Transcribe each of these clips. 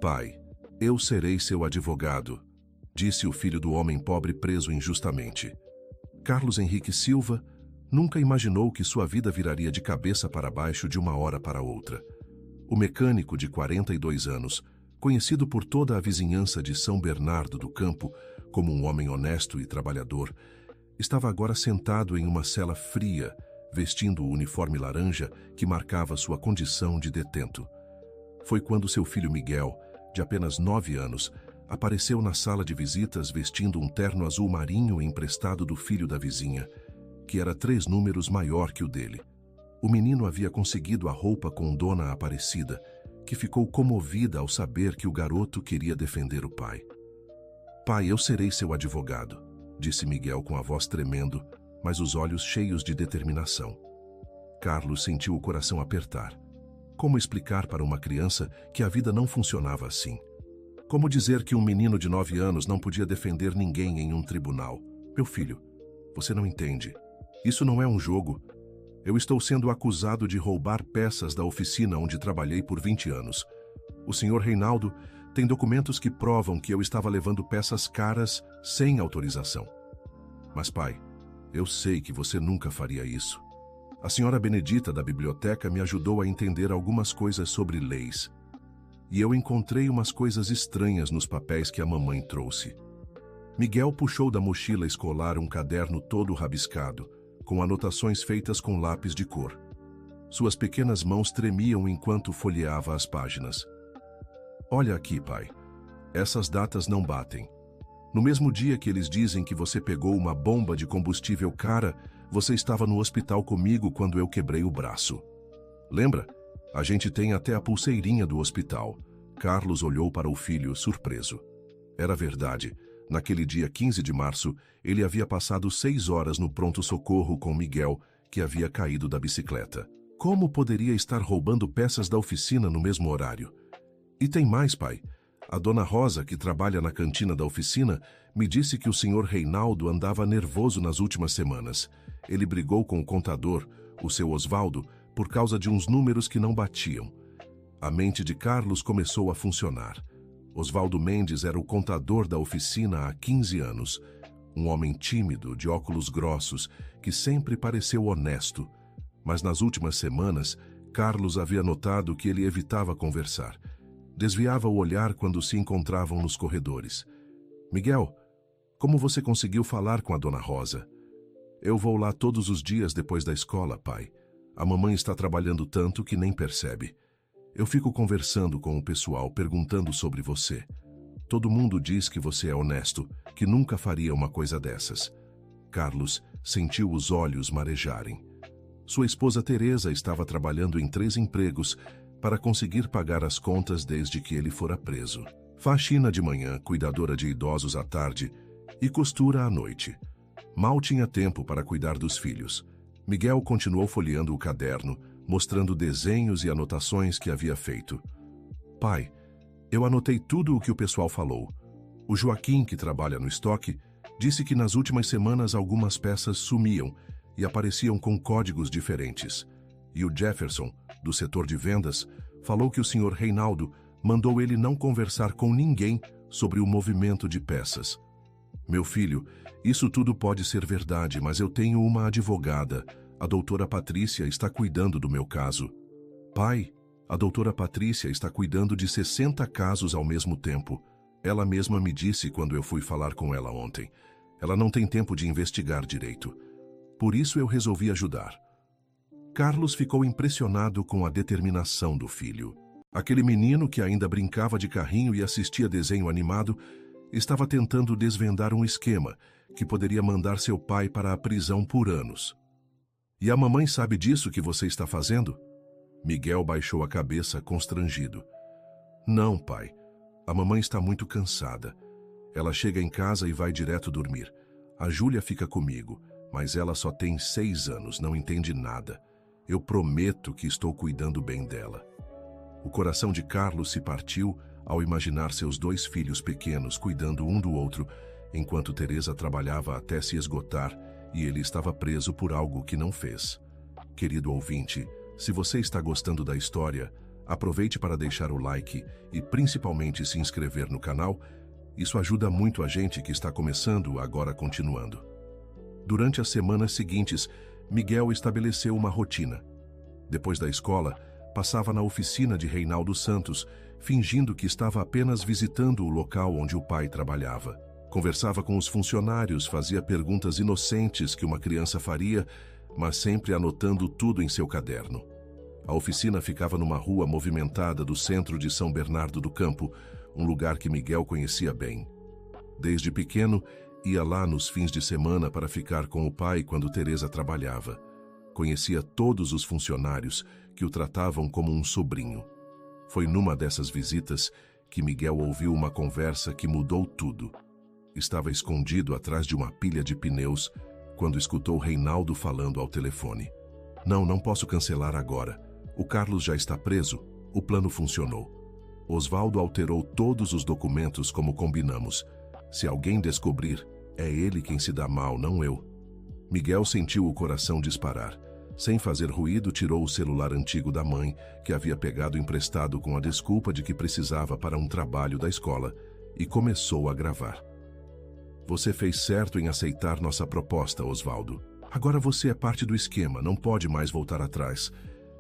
Pai, eu serei seu advogado, disse o filho do homem pobre preso injustamente. Carlos Henrique Silva nunca imaginou que sua vida viraria de cabeça para baixo de uma hora para outra. O mecânico de 42 anos, conhecido por toda a vizinhança de São Bernardo do Campo como um homem honesto e trabalhador, estava agora sentado em uma cela fria, vestindo o uniforme laranja que marcava sua condição de detento. Foi quando seu filho Miguel, de apenas 9 anos, apareceu na sala de visitas vestindo um terno azul marinho emprestado do filho da vizinha, que era 3 números maior que o dele. O menino havia conseguido a roupa com Dona Aparecida, que ficou comovida ao saber que o garoto queria defender o pai. Pai, eu serei seu advogado, disse Miguel com a voz tremendo, mas os olhos cheios de determinação. Carlos sentiu o coração apertar. Como explicar para uma criança que a vida não funcionava assim? Como dizer que um menino de 9 anos não podia defender ninguém em um tribunal? Meu filho, você não entende. Isso não é um jogo. Eu estou sendo acusado de roubar peças da oficina onde trabalhei por 20 anos. O senhor Reinaldo tem documentos que provam que eu estava levando peças caras sem autorização. Mas, pai, eu sei que você nunca faria isso. A senhora Benedita da biblioteca me ajudou a entender algumas coisas sobre leis. E eu encontrei umas coisas estranhas nos papéis que a mamãe trouxe. Miguel puxou da mochila escolar um caderno todo rabiscado, com anotações feitas com lápis de cor. Suas pequenas mãos tremiam enquanto folheava as páginas. Olha aqui, pai. Essas datas não batem. No mesmo dia que eles dizem que você pegou uma bomba de combustível cara, você estava no hospital comigo quando eu quebrei o braço. Lembra? A gente tem até a pulseirinha do hospital. Carlos olhou para o filho, surpreso. Era verdade. Naquele dia 15 de março, ele havia passado 6 horas no pronto-socorro com Miguel, que havia caído da bicicleta. Como poderia estar roubando peças da oficina no mesmo horário? E tem mais, pai. A dona Rosa, que trabalha na cantina da oficina, me disse que o senhor Reinaldo andava nervoso nas últimas semanas. Ele brigou com o contador, o seu Osvaldo, por causa de uns números que não batiam. A mente de Carlos começou a funcionar. Osvaldo Mendes era o contador da oficina há 15 anos. Um homem tímido, de óculos grossos, que sempre pareceu honesto. Mas nas últimas semanas, Carlos havia notado que ele evitava conversar. Desviava o olhar quando se encontravam nos corredores. Miguel, como você conseguiu falar com a dona Rosa? Eu vou lá todos os dias depois da escola, pai. A mamãe está trabalhando tanto que nem percebe. Eu fico conversando com o pessoal, perguntando sobre você. Todo mundo diz que você é honesto, que nunca faria uma coisa dessas. Carlos sentiu os olhos marejarem. Sua esposa Teresa estava trabalhando em 3 empregos para conseguir pagar as contas desde que ele fora preso. Faxina de manhã, cuidadora de idosos à tarde e costura à noite. Mal tinha tempo para cuidar dos filhos. Miguel continuou folheando o caderno, mostrando desenhos e anotações que havia feito. Pai, eu anotei tudo o que o pessoal falou. O Joaquim, que trabalha no estoque, disse que nas últimas semanas algumas peças sumiam e apareciam com códigos diferentes. E o Jefferson, do setor de vendas, falou que o senhor Reinaldo mandou ele não conversar com ninguém sobre o movimento de peças. Meu filho, isso tudo pode ser verdade, mas eu tenho uma advogada. A doutora Patrícia está cuidando do meu caso. Pai, a doutora Patrícia está cuidando de 60 casos ao mesmo tempo. Ela mesma me disse quando eu fui falar com ela ontem. Ela não tem tempo de investigar direito. Por isso eu resolvi ajudar. Carlos ficou impressionado com a determinação do filho. Aquele menino que ainda brincava de carrinho e assistia desenho animado estava tentando desvendar um esquema que poderia mandar seu pai para a prisão por anos. E a mamãe sabe disso que você está fazendo? Miguel baixou a cabeça, constrangido. Não, pai. A mamãe está muito cansada. Ela chega em casa e vai direto dormir. A Júlia fica comigo, mas ela só tem 6 anos, não entende nada. Eu prometo que estou cuidando bem dela. O coração de Carlos se partiu ao imaginar seus 2 filhos pequenos cuidando um do outro, enquanto Teresa trabalhava até se esgotar e ele estava preso por algo que não fez. Querido ouvinte, se você está gostando da história, Aproveite para deixar o like e principalmente se inscrever no canal. Isso ajuda muito a gente que está começando, agora continuando. Durante as semanas seguintes, Miguel estabeleceu uma rotina. Depois da escola, passava na oficina de Reinaldo Santos, fingindo que estava apenas visitando o local onde o pai trabalhava. Conversava com os funcionários, fazia perguntas inocentes que uma criança faria, mas sempre anotando tudo em seu caderno. A oficina ficava numa rua movimentada do centro de São Bernardo do Campo, um lugar que Miguel conhecia bem. Desde pequeno, ia lá nos fins de semana para ficar com o pai quando Teresa trabalhava. Conhecia todos os funcionários, que o tratavam como um sobrinho. Foi numa dessas visitas que Miguel ouviu uma conversa que mudou tudo. Estava escondido atrás de uma pilha de pneus quando escutou Reinaldo falando ao telefone. Não posso cancelar agora. O Carlos já está preso. O plano funcionou. Osvaldo alterou todos os documentos como combinamos. Se alguém descobrir, é ele quem se dá mal, não eu. Miguel sentiu o coração disparar. Sem fazer ruído, tirou o celular antigo da mãe, que havia pegado emprestado com a desculpa de que precisava para um trabalho da escola, e começou a gravar. Você fez certo em aceitar nossa proposta, Osvaldo. Agora você é parte do esquema, não pode mais voltar atrás.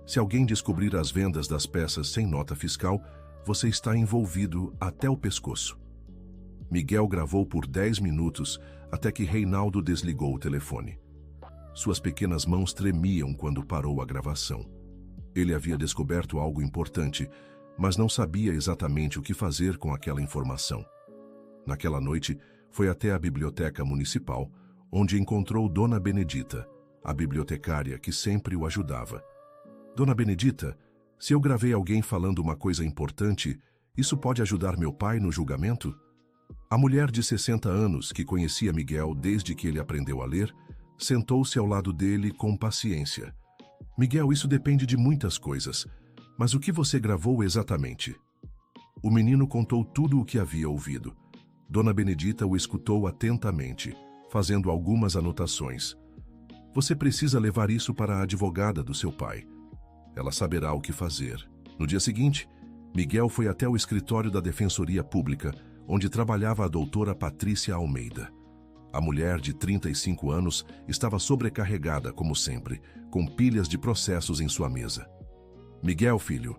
Se alguém descobrir as vendas das peças sem nota fiscal, você está envolvido até o pescoço. Miguel gravou por 10 minutos até que Reinaldo desligou o telefone. Suas pequenas mãos tremiam quando parou a gravação. Ele havia descoberto algo importante, mas não sabia exatamente o que fazer com aquela informação. Naquela noite, foi até a biblioteca municipal, onde encontrou Dona Benedita, a bibliotecária que sempre o ajudava. Dona Benedita, se eu gravei alguém falando uma coisa importante, isso pode ajudar meu pai no julgamento? A mulher de 60 anos, que conhecia Miguel desde que ele aprendeu a ler, sentou-se ao lado dele com paciência. Miguel, isso depende de muitas coisas, mas o que você gravou exatamente? O menino contou tudo o que havia ouvido. Dona Benedita o escutou atentamente, fazendo algumas anotações. Você precisa levar isso para a advogada do seu pai. Ela saberá o que fazer. No dia seguinte, Miguel foi até o escritório da Defensoria Pública, onde trabalhava a doutora Patrícia Almeida. A mulher de 35 anos estava sobrecarregada, como sempre, com pilhas de processos em sua mesa. Miguel, filho,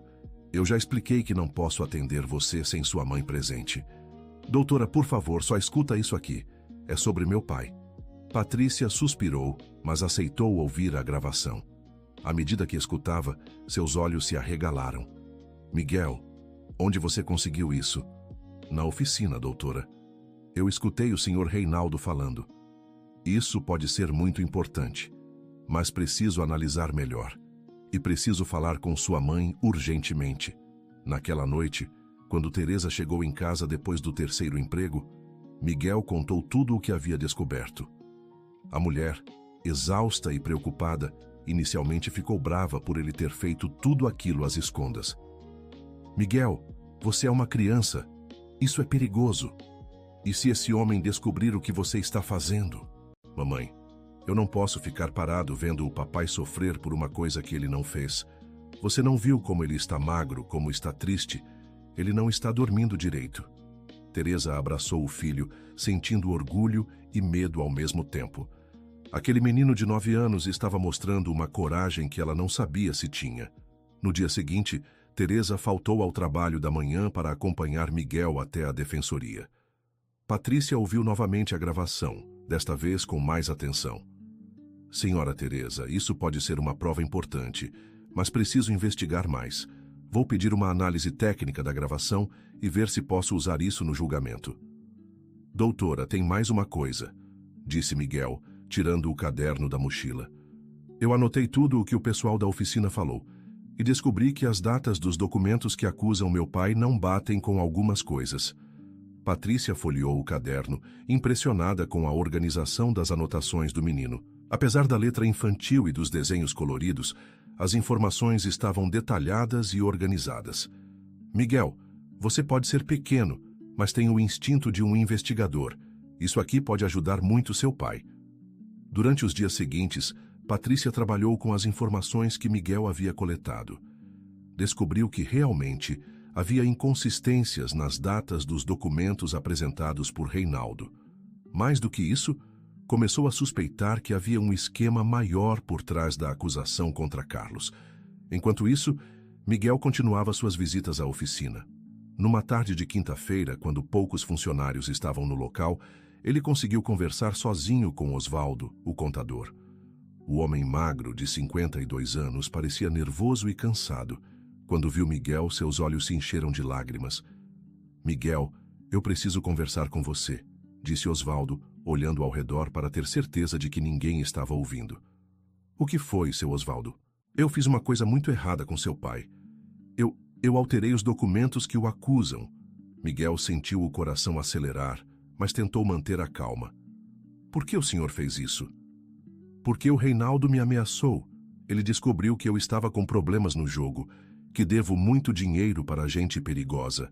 eu já expliquei que não posso atender você sem sua mãe presente. Doutora, por favor, só escuta isso aqui. É sobre meu pai. Patrícia suspirou, mas aceitou ouvir a gravação. À medida que escutava, seus olhos se arregalaram. Miguel, onde você conseguiu isso? Na oficina, doutora. Eu escutei o senhor Reinaldo falando. Isso pode ser muito importante, mas preciso analisar melhor. E preciso falar com sua mãe urgentemente. Naquela noite, quando Teresa chegou em casa depois do terceiro emprego, Miguel contou tudo o que havia descoberto. A mulher, exausta e preocupada, inicialmente ficou brava por ele ter feito tudo aquilo às escondas. Miguel, você é uma criança. Isso é perigoso. E se esse homem descobrir o que você está fazendo? Mamãe, eu não posso ficar parado vendo o papai sofrer por uma coisa que ele não fez. Você não viu como ele está magro, como está triste? Ele não está dormindo direito. Teresa abraçou o filho, sentindo orgulho e medo ao mesmo tempo. Aquele menino de 9 anos estava mostrando uma coragem que ela não sabia se tinha. No dia seguinte, Teresa faltou ao trabalho da manhã para acompanhar Miguel até a defensoria. Patrícia ouviu novamente a gravação, desta vez com mais atenção. Senhora Teresa, isso pode ser uma prova importante, mas preciso investigar mais. Vou pedir uma análise técnica da gravação e ver se posso usar isso no julgamento. Doutora, tem mais uma coisa, disse Miguel, tirando o caderno da mochila. Eu anotei tudo o que o pessoal da oficina falou e descobri que as datas dos documentos que acusam meu pai não batem com algumas coisas. Patrícia folheou o caderno, impressionada com a organização das anotações do menino. Apesar da letra infantil e dos desenhos coloridos, as informações estavam detalhadas e organizadas. Miguel, você pode ser pequeno, mas tem o instinto de um investigador. Isso aqui pode ajudar muito seu pai. Durante os dias seguintes, Patrícia trabalhou com as informações que Miguel havia coletado. descobriu que realmente havia inconsistências nas datas dos documentos apresentados por Reinaldo. Mais do que isso, começou a suspeitar que havia um esquema maior por trás da acusação contra Carlos. Enquanto isso, Miguel continuava suas visitas à oficina. Numa tarde de quinta-feira, quando poucos funcionários estavam no local, ele conseguiu conversar sozinho com Osvaldo, o contador. O homem magro, de 52 anos, parecia nervoso e cansado. Quando viu Miguel, seus olhos se encheram de lágrimas. "Miguel, eu preciso conversar com você", disse Osvaldo, olhando ao redor para ter certeza de que ninguém estava ouvindo. "O que foi, seu Osvaldo?" "Eu fiz uma coisa muito errada com seu pai. Eu alterei os documentos que o acusam." Miguel sentiu o coração acelerar, mas tentou manter a calma. "Por que o senhor fez isso?" "Porque o Reinaldo me ameaçou. Ele descobriu que eu estava com problemas no jogo, que devo muito dinheiro para gente perigosa.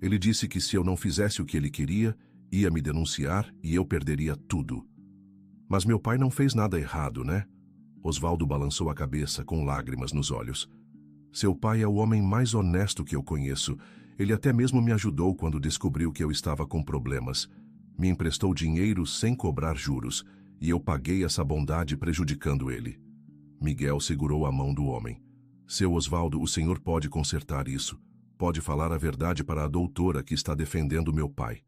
Ele disse que se eu não fizesse o que ele queria, ia me denunciar e eu perderia tudo." "Mas meu pai não fez nada errado, né?" Osvaldo balançou a cabeça com lágrimas nos olhos. "Seu pai é o homem mais honesto que eu conheço. Ele até mesmo me ajudou quando descobriu que eu estava com problemas. Me emprestou dinheiro sem cobrar juros, e eu paguei essa bondade prejudicando ele." Miguel segurou a mão do homem. "Seu Osvaldo, o senhor pode consertar isso. Pode falar a verdade para a doutora que está defendendo meu pai."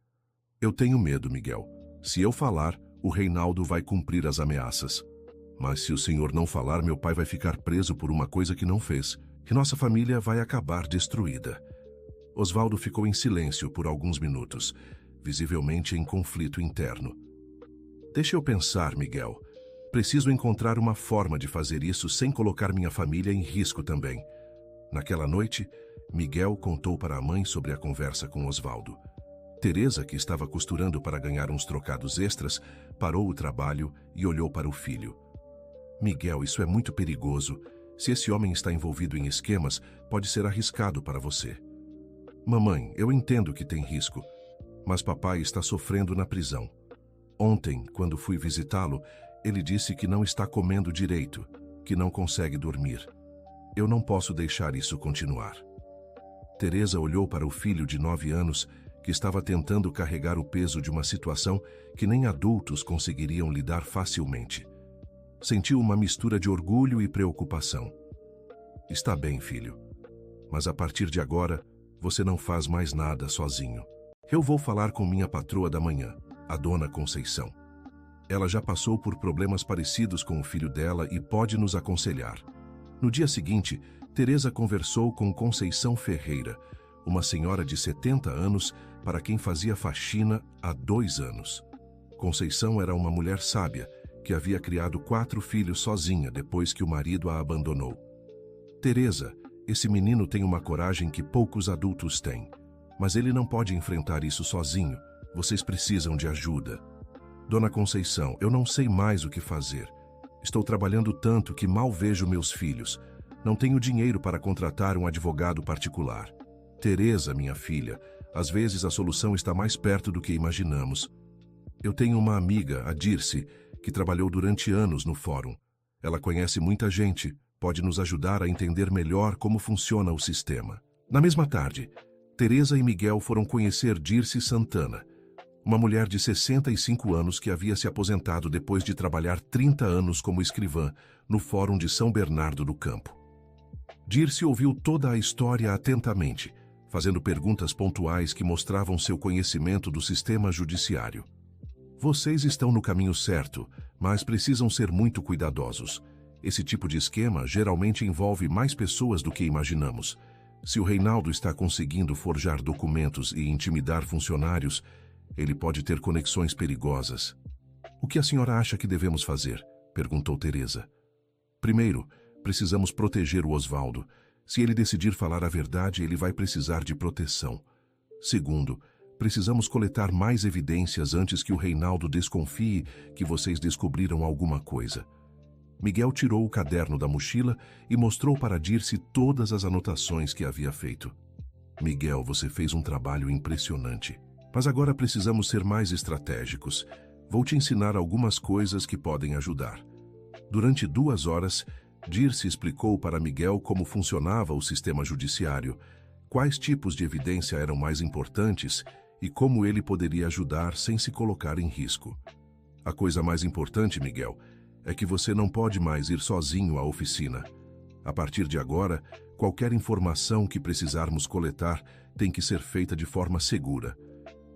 "Eu tenho medo, Miguel. Se eu falar, o Reinaldo vai cumprir as ameaças. Mas se o senhor não falar, meu pai vai ficar preso por uma coisa que não fez, e nossa família vai acabar destruída." Osvaldo ficou em silêncio por alguns minutos, visivelmente em conflito interno. "Deixa eu pensar, Miguel. Preciso encontrar uma forma de fazer isso sem colocar minha família em risco também." Naquela noite, Miguel contou para a mãe sobre a conversa com Osvaldo. Teresa, que estava costurando para ganhar uns trocados extras, parou o trabalho e olhou para o filho. "Miguel, isso é muito perigoso. Se esse homem está envolvido em esquemas, pode ser arriscado para você." "Mamãe, eu entendo que tem risco, mas papai está sofrendo na prisão. Ontem, quando fui visitá-lo, ele disse que não está comendo direito, que não consegue dormir. Eu não posso deixar isso continuar." Teresa olhou para o filho de 9 anos, que estava tentando carregar o peso de uma situação que nem adultos conseguiriam lidar facilmente. Sentiu uma mistura de orgulho e preocupação. "Está bem, filho. Mas a partir de agora, você não faz mais nada sozinho. Eu vou falar com minha patroa da manhã, a dona Conceição. Ela já passou por problemas parecidos com o filho dela e pode nos aconselhar." No dia seguinte, Teresa conversou com Conceição Ferreira, uma senhora de 70 anos para quem fazia faxina há 2 anos. Conceição era uma mulher sábia, que havia criado 4 filhos sozinha depois que o marido a abandonou. "Teresa, esse menino tem uma coragem que poucos adultos têm, mas ele não pode enfrentar isso sozinho. Vocês precisam de ajuda." "Dona Conceição, eu não sei mais o que fazer. Estou trabalhando tanto que mal vejo meus filhos. Não tenho dinheiro para contratar um advogado particular." "Teresa, minha filha, às vezes a solução está mais perto do que imaginamos. Eu tenho uma amiga, a Dirce, que trabalhou durante anos no fórum. Ela conhece muita gente, pode nos ajudar a entender melhor como funciona o sistema." Na mesma tarde, Teresa e Miguel foram conhecer Dirce Santana, uma mulher de 65 anos que havia se aposentado depois de trabalhar 30 anos como escrivã no Fórum de São Bernardo do Campo. Dirce ouviu toda a história atentamente, fazendo perguntas pontuais que mostravam seu conhecimento do sistema judiciário. "Vocês estão no caminho certo, mas precisam ser muito cuidadosos. Esse tipo de esquema geralmente envolve mais pessoas do que imaginamos. Se o Reinaldo está conseguindo forjar documentos e intimidar funcionários, ele pode ter conexões perigosas." "O que a senhora acha que devemos fazer?" perguntou Teresa. "Primeiro, precisamos proteger o Osvaldo. Se ele decidir falar a verdade, ele vai precisar de proteção. Segundo, precisamos coletar mais evidências antes que o Reinaldo desconfie que vocês descobriram alguma coisa." Miguel tirou o caderno da mochila e mostrou para Dirce todas as anotações que havia feito. "Miguel, você fez um trabalho impressionante. Mas agora precisamos ser mais estratégicos. Vou te ensinar algumas coisas que podem ajudar." Durante 2 horas, Dirce explicou para Miguel como funcionava o sistema judiciário, quais tipos de evidência eram mais importantes e como ele poderia ajudar sem se colocar em risco. A coisa mais importante, Miguel, é que você não pode mais ir sozinho à oficina. A partir de agora, qualquer informação que precisarmos coletar tem que ser feita de forma segura.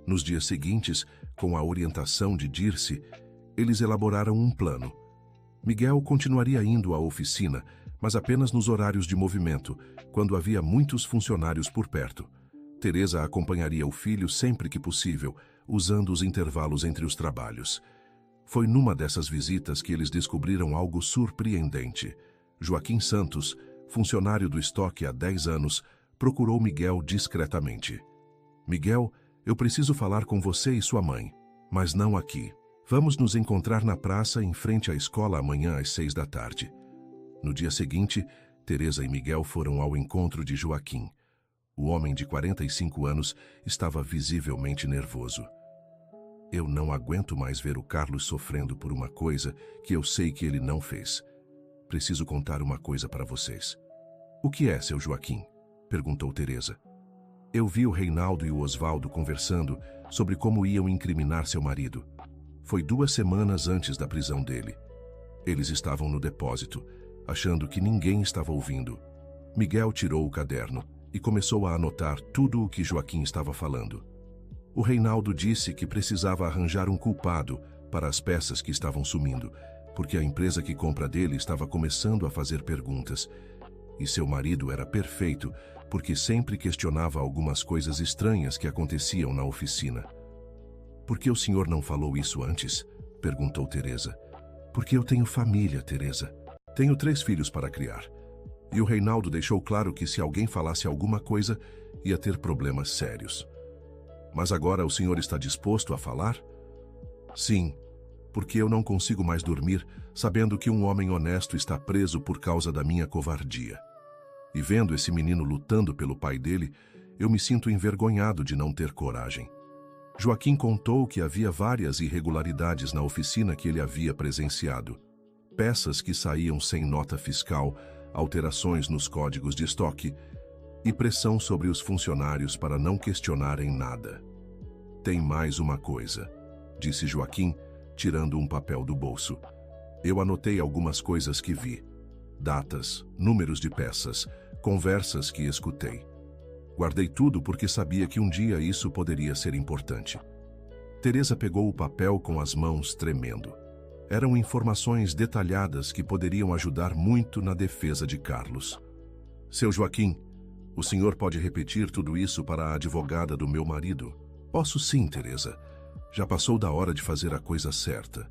Nos dias seguintes, com a orientação de Dirce, eles elaboraram um plano. Miguel continuaria indo à oficina, mas apenas nos horários de movimento, quando havia muitos funcionários por perto. Teresa acompanharia o filho sempre que possível, usando os intervalos entre os trabalhos. Foi numa dessas visitas que eles descobriram algo surpreendente. Joaquim Santos, funcionário do estoque há 10 anos, procurou Miguel discretamente. Miguel, eu preciso falar com você e sua mãe, mas não aqui. Vamos nos encontrar na praça em frente à escola amanhã às 6 da tarde. No dia seguinte, Teresa e Miguel foram ao encontro de Joaquim. O homem de 45 anos estava visivelmente nervoso. Eu não aguento mais ver o Carlos sofrendo por uma coisa que eu sei que ele não fez. Preciso contar uma coisa para vocês. O que é, seu Joaquim? Perguntou Teresa. Eu vi o Reinaldo e o Osvaldo conversando sobre como iam incriminar seu marido. Foi 2 semanas antes da prisão dele. Eles estavam no depósito, achando que ninguém estava ouvindo. Miguel tirou o caderno e começou a anotar tudo o que Joaquim estava falando. O Reinaldo disse que precisava arranjar um culpado para as peças que estavam sumindo, porque a empresa que compra dele estava começando a fazer perguntas. E seu marido era perfeito, porque sempre questionava algumas coisas estranhas que aconteciam na oficina. Por que o senhor não falou isso antes? Perguntou Teresa. Porque eu tenho família, Teresa. Tenho 3 filhos para criar. E o Reinaldo deixou claro que se alguém falasse alguma coisa, ia ter problemas sérios. Mas agora o senhor está disposto a falar? Sim, porque eu não consigo mais dormir sabendo que um homem honesto está preso por causa da minha covardia. E vendo esse menino lutando pelo pai dele, eu me sinto envergonhado de não ter coragem. Joaquim contou que havia várias irregularidades na oficina que ele havia presenciado. Peças que saíam sem nota fiscal, alterações nos códigos de estoque e pressão sobre os funcionários para não questionarem nada. Tem mais uma coisa, disse Joaquim, tirando um papel do bolso. Eu anotei algumas coisas que vi. Datas, números de peças, conversas que escutei. Guardei tudo porque sabia que um dia isso poderia ser importante. Teresa pegou o papel com as mãos tremendo. Eram informações detalhadas que poderiam ajudar muito na defesa de Carlos. Seu Joaquim, o senhor pode repetir tudo isso para a advogada do meu marido? Posso sim, Teresa. Já passou da hora de fazer a coisa certa.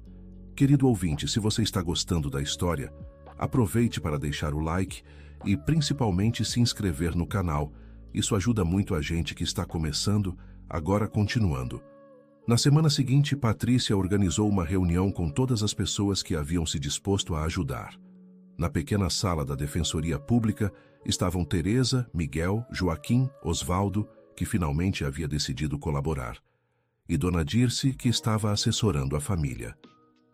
Querido ouvinte, se você está gostando da história, aproveite para deixar o like e principalmente se inscrever no canal. Isso ajuda muito a gente que está começando, agora continuando. Na semana seguinte, Patrícia organizou uma reunião com todas as pessoas que haviam se disposto a ajudar. Na pequena sala da Defensoria Pública estavam Teresa, Miguel, Joaquim, Osvaldo, que finalmente havia decidido colaborar, e Dona Dirce, que estava assessorando a família.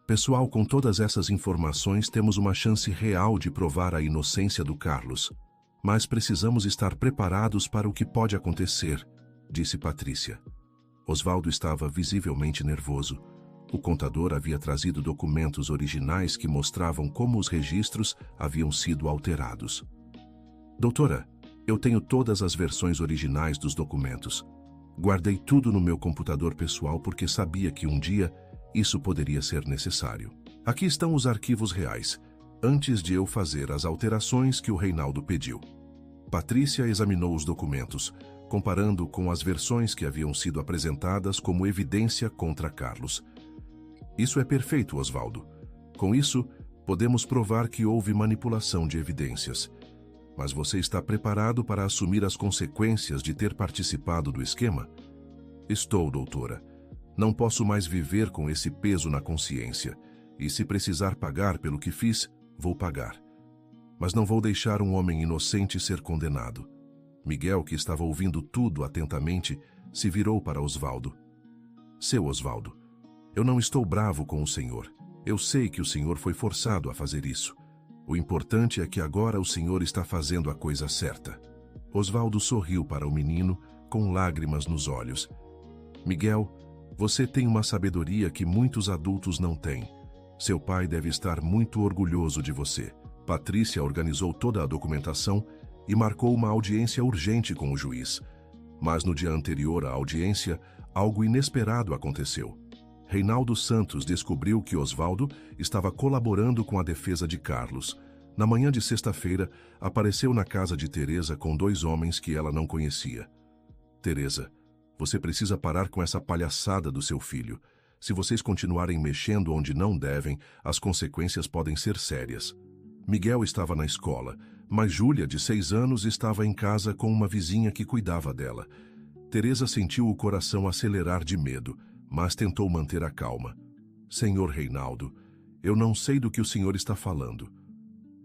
Pessoal, com todas essas informações temos uma chance real de provar a inocência do Carlos. Mas precisamos estar preparados para o que pode acontecer, disse Patrícia. Osvaldo estava visivelmente nervoso. O contador havia trazido documentos originais que mostravam como os registros haviam sido alterados. Doutora, eu tenho todas as versões originais dos documentos. Guardei tudo no meu computador pessoal porque sabia que um dia isso poderia ser necessário. Aqui estão os arquivos reais, antes de eu fazer as alterações que o Reinaldo pediu. Patrícia examinou os documentos, comparando com as versões que haviam sido apresentadas como evidência contra Carlos. Isso é perfeito, Osvaldo. Com isso, podemos provar que houve manipulação de evidências. Mas você está preparado para assumir as consequências de ter participado do esquema? Estou, doutora. Não posso mais viver com esse peso na consciência. E se precisar pagar pelo que fiz, vou pagar. Mas não vou deixar um homem inocente ser condenado. Miguel, que estava ouvindo tudo atentamente, se virou para Osvaldo. Seu Osvaldo, eu não estou bravo com o senhor. Eu sei que o senhor foi forçado a fazer isso. O importante é que agora o senhor está fazendo a coisa certa. Osvaldo sorriu para o menino, com lágrimas nos olhos. Miguel, você tem uma sabedoria que muitos adultos não têm. Seu pai deve estar muito orgulhoso de você. Patrícia organizou toda a documentação e marcou uma audiência urgente com o juiz. Mas no dia anterior à audiência, algo inesperado aconteceu. Reinaldo Santos descobriu que Osvaldo estava colaborando com a defesa de Carlos. Na manhã de sexta-feira, apareceu na casa de Teresa com 2 homens que ela não conhecia. Teresa, você precisa parar com essa palhaçada do seu filho. Se vocês continuarem mexendo onde não devem, as consequências podem ser sérias. Miguel estava na escola, mas Júlia, de 6 anos, estava em casa com uma vizinha que cuidava dela. Teresa sentiu o coração acelerar de medo, mas tentou manter a calma. Senhor Reinaldo, eu não sei do que o senhor está falando.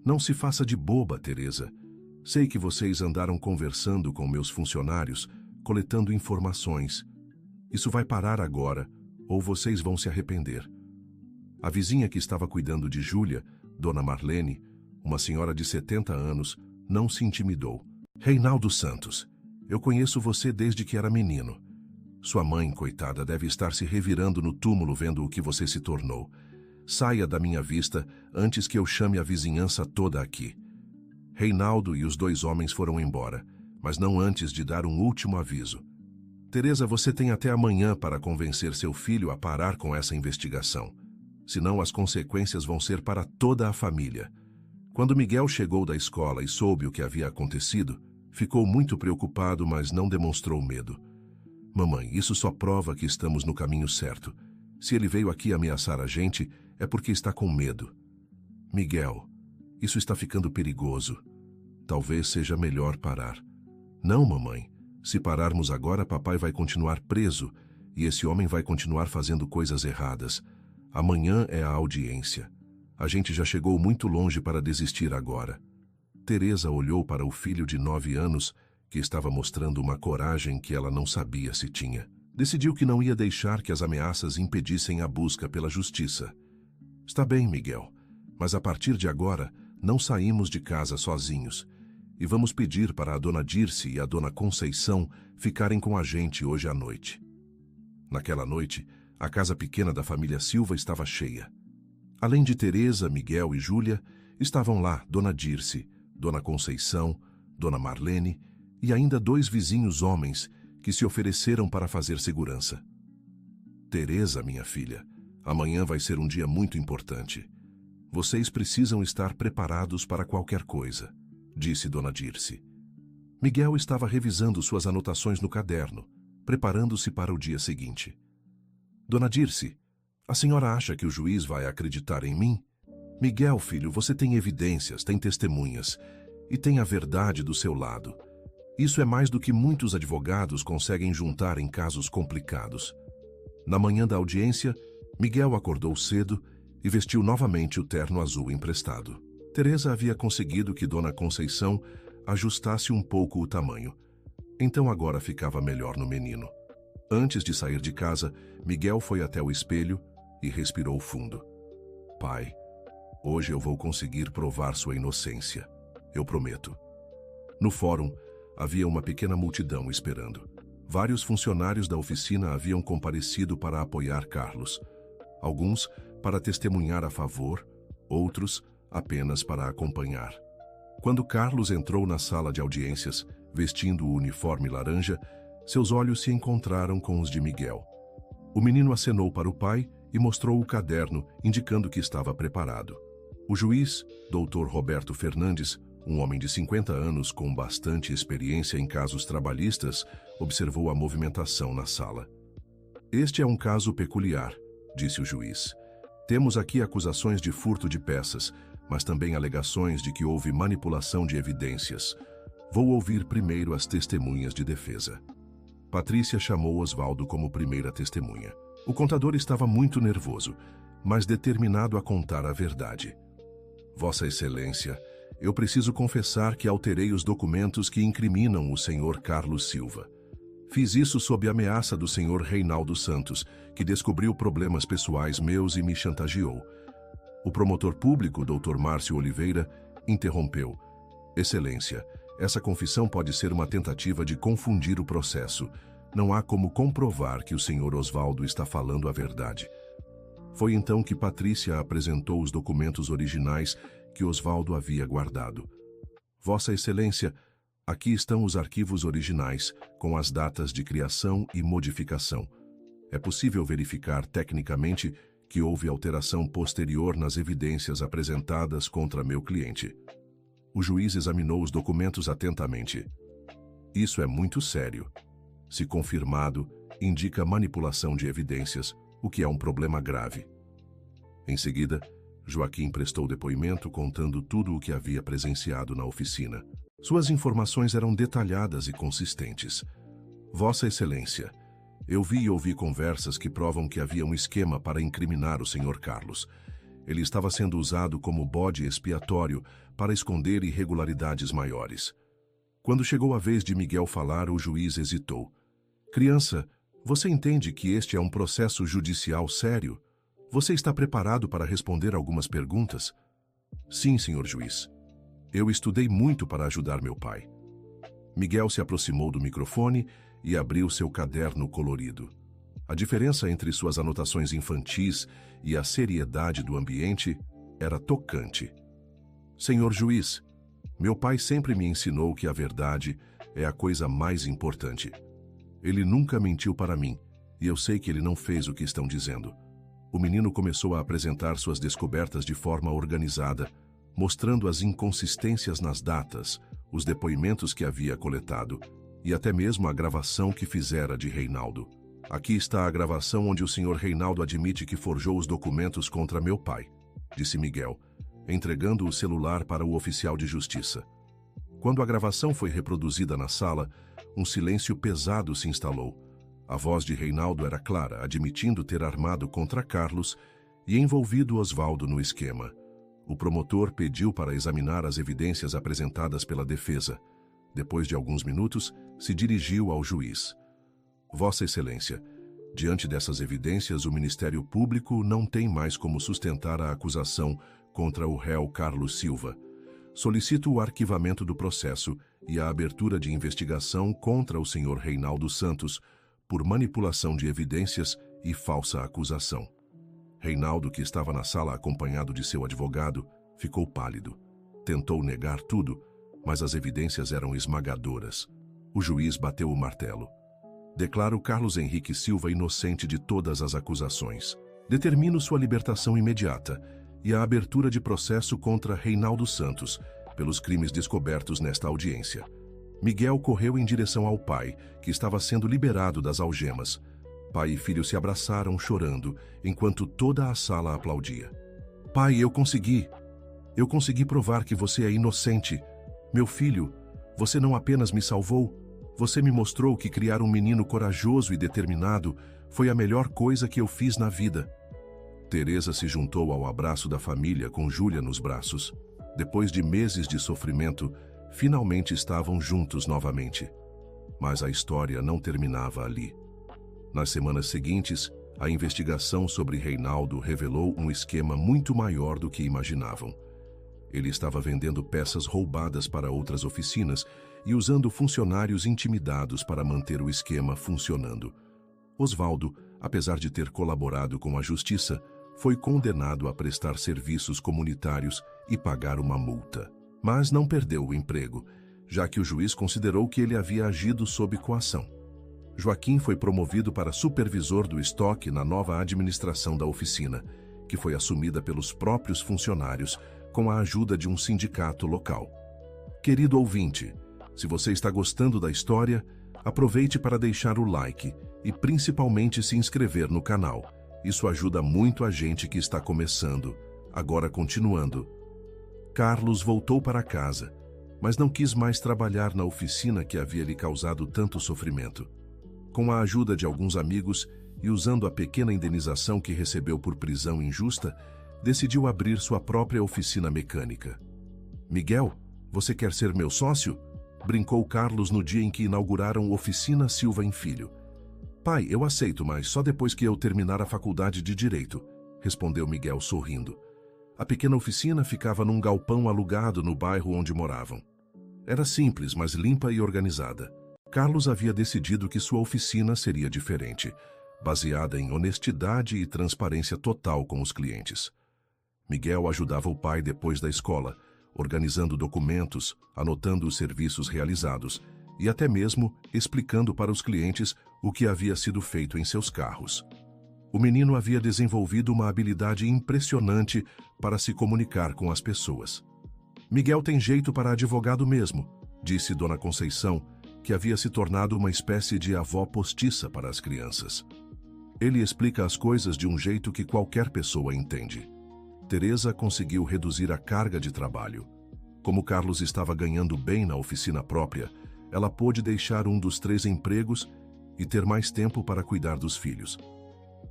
Não se faça de boba, Teresa. Sei que vocês andaram conversando com meus funcionários, coletando informações. Isso vai parar agora, ou vocês vão se arrepender. A vizinha que estava cuidando de Júlia, Dona Marlene, uma senhora de 70 anos, não se intimidou. Reinaldo Santos, eu conheço você desde que era menino. Sua mãe, coitada, deve estar se revirando no túmulo vendo o que você se tornou. Saia da minha vista antes que eu chame a vizinhança toda aqui. Reinaldo e os 2 homens foram embora, mas não antes de dar um último aviso. Teresa, você tem até amanhã para convencer seu filho a parar com essa investigação. Senão as consequências vão ser para toda a família. Quando Miguel chegou da escola e soube o que havia acontecido, ficou muito preocupado, mas não demonstrou medo. Mamãe, isso só prova que estamos no caminho certo. Se ele veio aqui ameaçar a gente, é porque está com medo. Miguel, isso está ficando perigoso. Talvez seja melhor parar. Não, mamãe. Se pararmos agora, papai vai continuar preso e esse homem vai continuar fazendo coisas erradas. Amanhã é a audiência. A gente já chegou muito longe para desistir agora. Teresa olhou para o filho de 9 anos, que estava mostrando uma coragem que ela não sabia se tinha. Decidiu que não ia deixar que as ameaças impedissem a busca pela justiça. Está bem, Miguel, mas a partir de agora, não saímos de casa sozinhos. E vamos pedir para a dona Dirce e a dona Conceição ficarem com a gente hoje à noite. Naquela noite, a casa pequena da família Silva estava cheia. Além de Teresa, Miguel e Júlia, estavam lá dona Dirce, dona Conceição, dona Marlene e ainda 2 vizinhos homens que se ofereceram para fazer segurança. Teresa, minha filha, amanhã vai ser um dia muito importante. Vocês precisam estar preparados para qualquer coisa, disse dona Dirce. Miguel estava revisando suas anotações no caderno, preparando-se para o dia seguinte. Dona Dirce, a senhora acha que o juiz vai acreditar em mim? Miguel, filho, você tem evidências, tem testemunhas e tem a verdade do seu lado. Isso é mais do que muitos advogados conseguem juntar em casos complicados. Na manhã da audiência, Miguel acordou cedo e vestiu novamente o terno azul emprestado. Teresa havia conseguido que dona Conceição ajustasse um pouco o tamanho. Então agora ficava melhor no menino. Antes de sair de casa, Miguel foi até o espelho e respirou fundo. Pai, hoje eu vou conseguir provar sua inocência. Eu prometo. No fórum, havia uma pequena multidão esperando. Vários funcionários da oficina haviam comparecido para apoiar Carlos. Alguns para testemunhar a favor, outros apenas para acompanhar. Quando Carlos entrou na sala de audiências, vestindo o uniforme laranja, seus olhos se encontraram com os de Miguel. O menino acenou para o pai e mostrou o caderno, indicando que estava preparado. O juiz, Dr. Roberto Fernandes, um homem de 50 anos com bastante experiência em casos trabalhistas, observou a movimentação na sala. Este é um caso peculiar, disse o juiz. Temos aqui acusações de furto de peças, mas também alegações de que houve manipulação de evidências. Vou ouvir primeiro as testemunhas de defesa. Patrícia chamou Osvaldo como primeira testemunha. O contador estava muito nervoso, mas determinado a contar a verdade. Vossa Excelência, eu preciso confessar que alterei os documentos que incriminam o senhor Carlos Silva. Fiz isso sob ameaça do senhor Reinaldo Santos, que descobriu problemas pessoais meus e me chantageou. O promotor público, Dr. Márcio Oliveira, interrompeu. Excelência, essa confissão pode ser uma tentativa de confundir o processo. Não há como comprovar que o Sr. Osvaldo está falando a verdade. Foi então que Patrícia apresentou os documentos originais que Osvaldo havia guardado. Vossa Excelência, aqui estão os arquivos originais, com as datas de criação e modificação. É possível verificar tecnicamente que houve alteração posterior nas evidências apresentadas contra meu cliente. O juiz examinou os documentos atentamente. Isso é muito sério. Se confirmado, indica manipulação de evidências, o que é um problema grave. Em seguida, Joaquim prestou depoimento contando tudo o que havia presenciado na oficina. Suas informações eram detalhadas e consistentes. Vossa Excelência, eu vi e ouvi conversas que provam que havia um esquema para incriminar o Sr. Carlos. Ele estava sendo usado como bode expiatório para esconder irregularidades maiores. Quando chegou a vez de Miguel falar, o juiz hesitou. Criança, você entende que este é um processo judicial sério? Você está preparado para responder algumas perguntas? Sim, senhor juiz. Eu estudei muito para ajudar meu pai. Miguel se aproximou do microfone e abriu seu caderno colorido. A diferença entre suas anotações infantis e a seriedade do ambiente era tocante. Senhor juiz, meu pai sempre me ensinou que a verdade é a coisa mais importante. Ele nunca mentiu para mim, e eu sei que ele não fez o que estão dizendo. O menino começou a apresentar suas descobertas de forma organizada, mostrando as inconsistências nas datas, os depoimentos que havia coletado e até mesmo a gravação que fizera de Reinaldo. Aqui está a gravação onde o Sr. Reinaldo admite que forjou os documentos contra meu pai, disse Miguel, entregando o celular para o oficial de justiça. Quando a gravação foi reproduzida na sala, um silêncio pesado se instalou. A voz de Reinaldo era clara, admitindo ter armado contra Carlos e envolvido Osvaldo no esquema. O promotor pediu para examinar as evidências apresentadas pela defesa. Depois de alguns minutos, se dirigiu ao juiz. Vossa Excelência, diante dessas evidências, o Ministério Público não tem mais como sustentar a acusação contra o réu Carlos Silva. Solicito o arquivamento do processo e a abertura de investigação contra o Sr. Reinaldo Santos por manipulação de evidências e falsa acusação. Reinaldo, que estava na sala acompanhado de seu advogado, ficou pálido. Tentou negar tudo, mas as evidências eram esmagadoras. O juiz bateu o martelo. Declaro Carlos Henrique Silva inocente de todas as acusações. Determino sua libertação imediata e a abertura de processo contra Reinaldo Santos pelos crimes descobertos nesta audiência. Miguel correu em direção ao pai, que estava sendo liberado das algemas. Pai e filho se abraçaram chorando, enquanto toda a sala aplaudia. Pai, eu consegui! Eu consegui provar que você é inocente. Meu filho, você não apenas me salvou, você me mostrou que criar um menino corajoso e determinado foi a melhor coisa que eu fiz na vida. Teresa se juntou ao abraço da família com Júlia nos braços. Depois de meses de sofrimento, finalmente estavam juntos novamente. Mas a história não terminava ali. Nas semanas seguintes, a investigação sobre Reinaldo revelou um esquema muito maior do que imaginavam. Ele estava vendendo peças roubadas para outras oficinas e usando funcionários intimidados para manter o esquema funcionando. Osvaldo, apesar de ter colaborado com a justiça, foi condenado a prestar serviços comunitários e pagar uma multa. Mas não perdeu o emprego, já que o juiz considerou que ele havia agido sob coação. Joaquim foi promovido para supervisor do estoque na nova administração da oficina, que foi assumida pelos próprios funcionários com a ajuda de um sindicato local. Querido ouvinte, se você está gostando da história, aproveite para deixar o like e principalmente se inscrever no canal. Isso ajuda muito a gente que está começando. Agora continuando. Carlos voltou para casa, mas não quis mais trabalhar na oficina que havia lhe causado tanto sofrimento. Com a ajuda de alguns amigos e usando a pequena indenização que recebeu por prisão injusta, decidiu abrir sua própria oficina mecânica. Miguel, você quer ser meu sócio? Brincou Carlos no dia em que inauguraram Oficina Silva em Filho. Pai, eu aceito, mas só depois que eu terminar a faculdade de Direito, respondeu Miguel sorrindo. A pequena oficina ficava num galpão alugado no bairro onde moravam. Era simples, mas limpa e organizada. Carlos havia decidido que sua oficina seria diferente, baseada em honestidade e transparência total com os clientes. Miguel ajudava o pai depois da escola, organizando documentos, anotando os serviços realizados e até mesmo explicando para os clientes o que havia sido feito em seus carros. O menino havia desenvolvido uma habilidade impressionante para se comunicar com as pessoas. Miguel tem jeito para advogado mesmo, disse Dona Conceição, que havia se tornado uma espécie de avó postiça para as crianças. Ele explica as coisas de um jeito que qualquer pessoa entende. Teresa conseguiu reduzir a carga de trabalho. Como Carlos estava ganhando bem na oficina própria, ela pôde deixar um dos 3 empregos e ter mais tempo para cuidar dos filhos.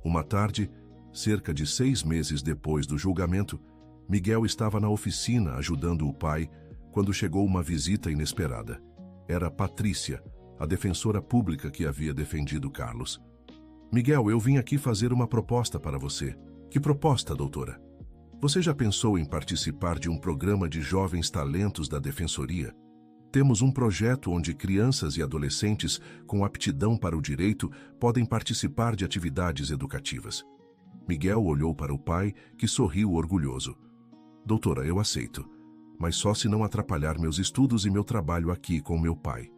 Uma tarde, cerca de 6 meses depois do julgamento, Miguel estava na oficina ajudando o pai quando chegou uma visita inesperada. Era Patrícia, a defensora pública que havia defendido Carlos. Miguel, eu vim aqui fazer uma proposta para você. Que proposta, doutora? Você já pensou em participar de um programa de jovens talentos da Defensoria? Temos um projeto onde crianças e adolescentes com aptidão para o direito podem participar de atividades educativas. Miguel olhou para o pai, que sorriu orgulhoso. Doutora, eu aceito, mas só se não atrapalhar meus estudos e meu trabalho aqui com meu pai.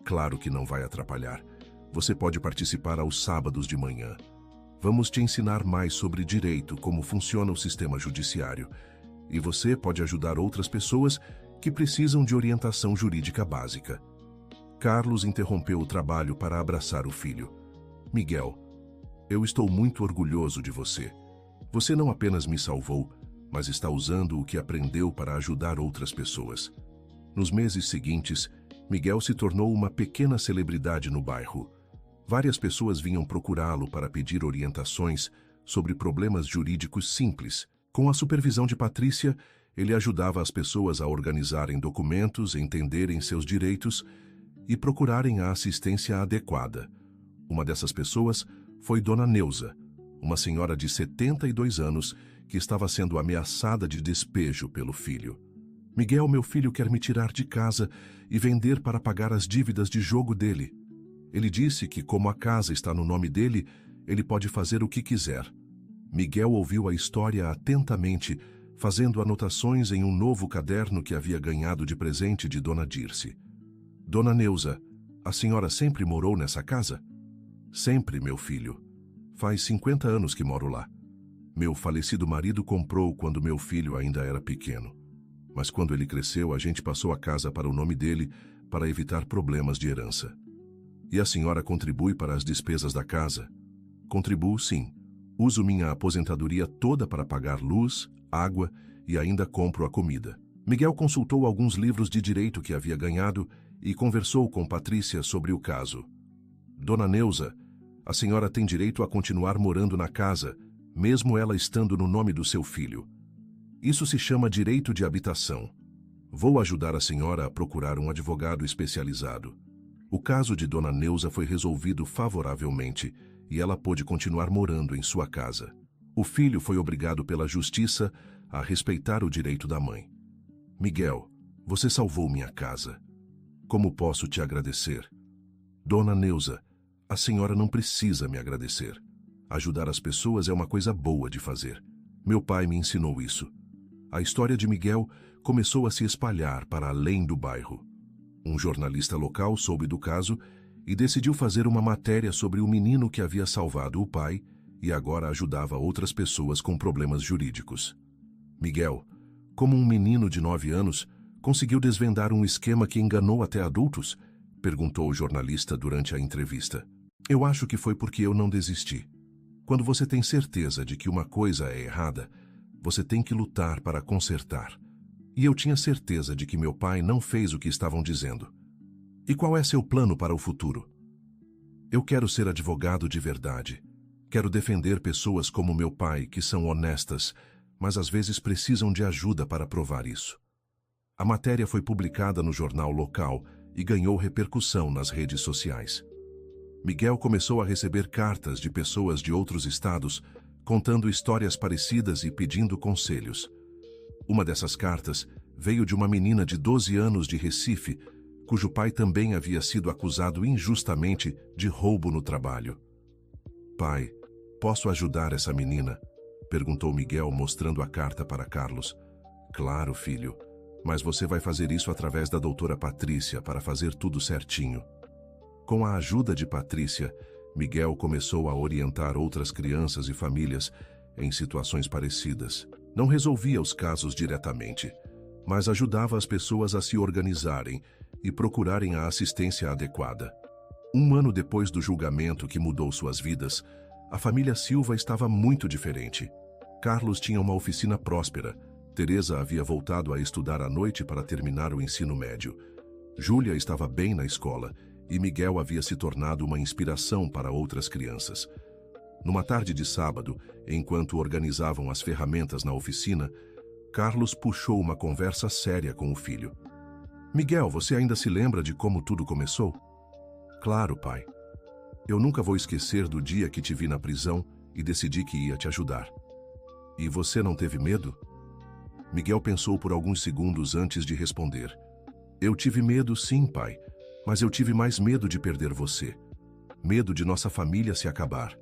Claro que não vai atrapalhar. Você pode participar aos sábados de manhã. Vamos te ensinar mais sobre direito, como funciona o sistema judiciário. E você pode ajudar outras pessoas que precisam de orientação jurídica básica. Carlos interrompeu o trabalho para abraçar o filho. Miguel, eu estou muito orgulhoso de você. Você não apenas me salvou, mas está usando o que aprendeu para ajudar outras pessoas. Nos meses seguintes, Miguel se tornou uma pequena celebridade no bairro. Várias pessoas vinham procurá-lo para pedir orientações sobre problemas jurídicos simples. Com a supervisão de Patrícia, ele ajudava as pessoas a organizarem documentos, entenderem seus direitos e procurarem a assistência adequada. Uma dessas pessoas foi Dona Neuza, uma senhora de 72 anos que estava sendo ameaçada de despejo pelo filho. Miguel, meu filho quer me tirar de casa e vender para pagar as dívidas de jogo dele. Ele disse que, como a casa está no nome dele, ele pode fazer o que quiser. Miguel ouviu a história atentamente, fazendo anotações em um novo caderno que havia ganhado de presente de Dona Dirce. Dona Neuza, a senhora sempre morou nessa casa? Sempre, meu filho. Faz 50 anos que moro lá. Meu falecido marido comprou quando meu filho ainda era pequeno. Mas quando ele cresceu, a gente passou a casa para o nome dele para evitar problemas de herança. E a senhora contribui para as despesas da casa? Contribuo, sim. Uso minha aposentadoria toda para pagar luz, água e ainda compro a comida. Miguel consultou alguns livros de direito que havia ganhado e conversou com Patrícia sobre o caso. Dona Neuza, a senhora tem direito a continuar morando na casa, mesmo ela estando no nome do seu filho. Isso se chama direito de habitação. Vou ajudar a senhora a procurar um advogado especializado. O caso de Dona Neuza foi resolvido favoravelmente e ela pôde continuar morando em sua casa. O filho foi obrigado pela justiça a respeitar o direito da mãe. Miguel, você salvou minha casa. Como posso te agradecer? Dona Neuza, a senhora não precisa me agradecer. Ajudar as pessoas é uma coisa boa de fazer. Meu pai me ensinou isso. A história de Miguel começou a se espalhar para além do bairro. Um jornalista local soube do caso e decidiu fazer uma matéria sobre o menino que havia salvado o pai e agora ajudava outras pessoas com problemas jurídicos. Miguel, como um menino de 9 anos, conseguiu desvendar um esquema que enganou até adultos? Perguntou o jornalista durante a entrevista. Eu acho que foi porque eu não desisti. Quando você tem certeza de que uma coisa é errada, você tem que lutar para consertar. E eu tinha certeza de que meu pai não fez o que estavam dizendo. E qual é seu plano para o futuro? Eu quero ser advogado de verdade. Quero defender pessoas como meu pai, que são honestas, mas às vezes precisam de ajuda para provar isso. A matéria foi publicada no jornal local e ganhou repercussão nas redes sociais. Miguel começou a receber cartas de pessoas de outros estados contando histórias parecidas e pedindo conselhos. Uma dessas cartas veio de uma menina de 12 anos de Recife, cujo pai também havia sido acusado injustamente de roubo no trabalho. "Pai, posso ajudar essa menina?" perguntou Miguel, mostrando a carta para Carlos. "Claro, filho, mas você vai fazer isso através da doutora Patrícia para fazer tudo certinho." Com a ajuda de Patrícia, Miguel começou a orientar outras crianças e famílias em situações parecidas. Não resolvia os casos diretamente, mas ajudava as pessoas a se organizarem e procurarem a assistência adequada. Um ano depois do julgamento que mudou suas vidas, a família Silva estava muito diferente. Carlos tinha uma oficina próspera. Teresa havia voltado a estudar à noite para terminar o ensino médio. Júlia estava bem na escola e Miguel havia se tornado uma inspiração para outras crianças. Numa tarde de sábado, enquanto organizavam as ferramentas na oficina, Carlos puxou uma conversa séria com o filho. "Miguel, você ainda se lembra de como tudo começou?" "Claro, pai. Eu nunca vou esquecer do dia que te vi na prisão e decidi que ia te ajudar." "E você não teve medo?" Miguel pensou por alguns segundos antes de responder. "Eu tive medo, sim, pai, mas eu tive mais medo de perder você. Medo de nossa família se acabar.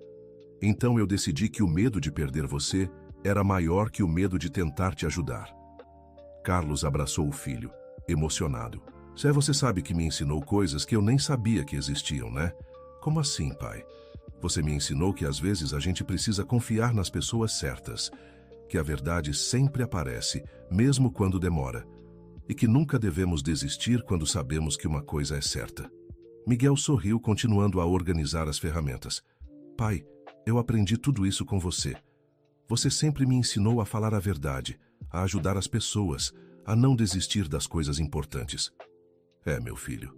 Então eu decidi que o medo de perder você era maior que o medo de tentar te ajudar." Carlos abraçou o filho, emocionado. "Zé, você sabe que me ensinou coisas que eu nem sabia que existiam, né?" "Como assim, pai?" "Você me ensinou que às vezes a gente precisa confiar nas pessoas certas, que a verdade sempre aparece, mesmo quando demora, e que nunca devemos desistir quando sabemos que uma coisa é certa." Miguel sorriu, continuando a organizar as ferramentas. "Pai, eu aprendi tudo isso com você. Você sempre me ensinou a falar a verdade, a ajudar as pessoas, a não desistir das coisas importantes." "É, meu filho.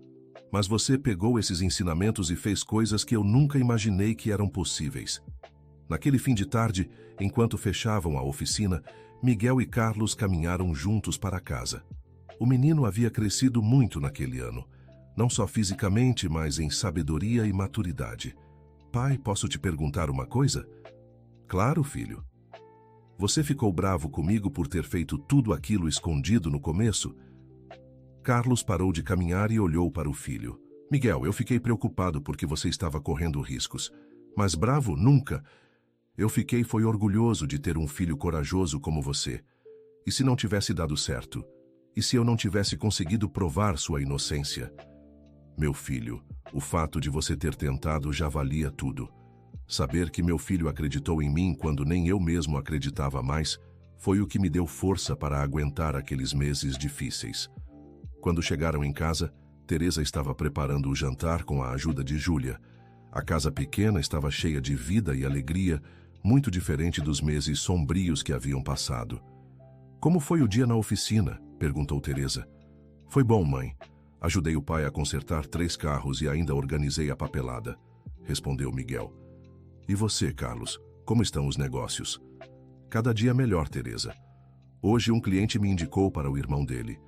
Mas você pegou esses ensinamentos e fez coisas que eu nunca imaginei que eram possíveis." Naquele fim de tarde, enquanto fechavam a oficina, Miguel e Carlos caminharam juntos para casa. O menino havia crescido muito naquele ano, não só fisicamente, mas em sabedoria e maturidade. "Pai, posso te perguntar uma coisa?" "Claro, filho." "Você ficou bravo comigo por ter feito tudo aquilo escondido no começo?" Carlos parou de caminhar e olhou para o filho. "Miguel, eu fiquei preocupado porque você estava correndo riscos. Mas bravo, nunca. Eu fiquei foi orgulhoso de ter um filho corajoso como você. E se não tivesse dado certo? E se eu não tivesse conseguido provar sua inocência?" "Meu filho, o fato de você ter tentado já valia tudo. Saber que meu filho acreditou em mim quando nem eu mesmo acreditava mais, foi o que me deu força para aguentar aqueles meses difíceis." Quando chegaram em casa, Teresa estava preparando o jantar com a ajuda de Júlia. A casa pequena estava cheia de vida e alegria, muito diferente dos meses sombrios que haviam passado. "Como foi o dia na oficina?" perguntou Teresa. "Foi bom, mãe. Ajudei o pai a consertar 3 carros e ainda organizei a papelada", respondeu Miguel. "E você, Carlos, como estão os negócios?" "Cada dia melhor, Teresa. Hoje um cliente me indicou para o irmão dele.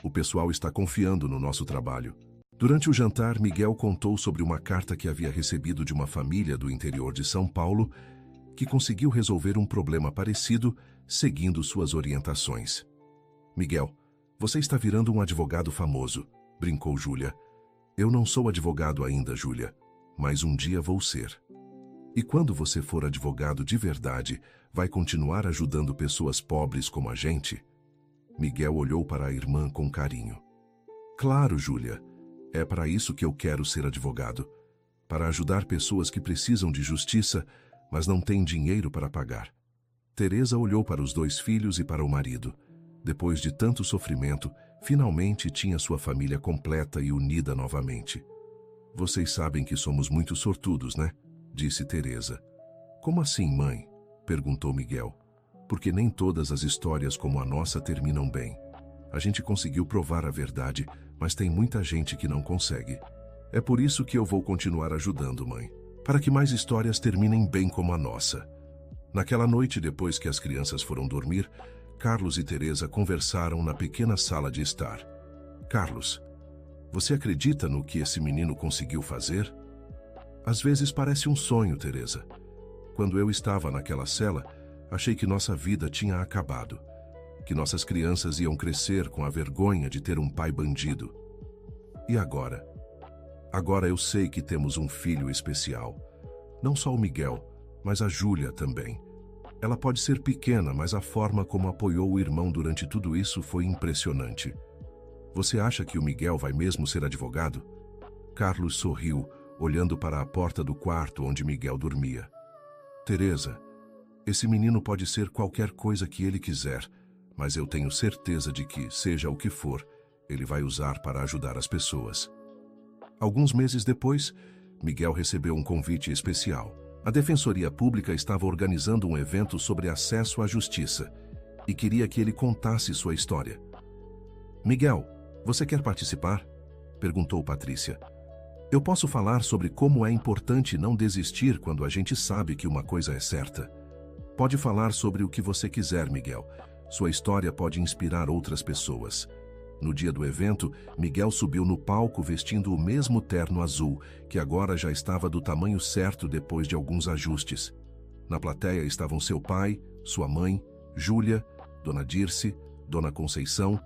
O pessoal está confiando no nosso trabalho." Durante o jantar, Miguel contou sobre uma carta que havia recebido de uma família do interior de São Paulo que conseguiu resolver um problema parecido seguindo suas orientações. "Miguel, você está virando um advogado famoso", brincou Júlia. "Eu não sou advogado ainda, Júlia, mas um dia vou ser." "E quando você for advogado de verdade, vai continuar ajudando pessoas pobres como a gente?" Miguel olhou para a irmã com carinho. "Claro, Júlia. É para isso que eu quero ser advogado. Para ajudar pessoas que precisam de justiça, mas não têm dinheiro para pagar." Teresa olhou para os 2 filhos e para o marido. Depois de tanto sofrimento, finalmente tinha sua família completa e unida novamente. "Vocês sabem que somos muito sortudos, né?" disse Teresa. "Como assim, mãe?" perguntou Miguel. "Porque nem todas as histórias como a nossa terminam bem. A gente conseguiu provar a verdade, mas tem muita gente que não consegue. É por isso que eu vou continuar ajudando, mãe, para que mais histórias terminem bem como a nossa." Naquela noite, depois que as crianças foram dormir, Carlos e Teresa conversaram na pequena sala de estar. "Carlos, você acredita no que esse menino conseguiu fazer?" "Às vezes parece um sonho, Teresa. quando eu estava naquela cela, achei que nossa vida tinha acabado. Que nossas crianças iam crescer com a vergonha de ter um pai bandido. E agora? Agora eu sei que temos um filho especial. Não só o Miguel, mas a Júlia também. Ela pode ser pequena, mas a forma como apoiou o irmão durante tudo isso foi impressionante. Você acha que o Miguel vai mesmo ser advogado? Carlos sorriu, olhando para a porta do quarto onde Miguel dormia. Teresa, esse menino pode ser qualquer coisa que ele quiser, mas eu tenho certeza de que, seja o que for, ele vai usar para ajudar as pessoas. Alguns meses depois, Miguel recebeu um convite especial. A Defensoria Pública estava organizando um evento sobre acesso à justiça e queria que ele contasse sua história. Miguel, você quer participar? Perguntou Patrícia. Eu posso falar sobre como é importante não desistir quando a gente sabe que uma coisa é certa. Pode falar sobre o que você quiser, Miguel. Sua história pode inspirar outras pessoas. No dia do evento, Miguel subiu no palco vestindo o mesmo terno azul, que agora já estava do tamanho certo depois de alguns ajustes. Na plateia estavam seu pai, sua mãe, Júlia, Dona Dirce, Dona Conceição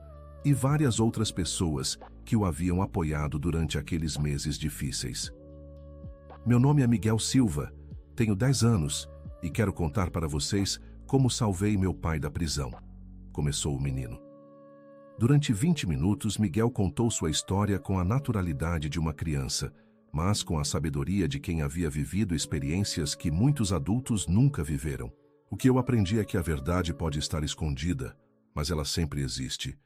e várias outras pessoas que o haviam apoiado durante aqueles meses difíceis. Meu nome é Miguel Silva, tenho 10 anos e quero contar para vocês como salvei meu pai da prisão, começou o menino. Durante 20 minutos, Miguel contou sua história com a naturalidade de uma criança, mas com a sabedoria de quem havia vivido experiências que muitos adultos nunca viveram. O que eu aprendi é que a verdade pode estar escondida, mas ela sempre existe.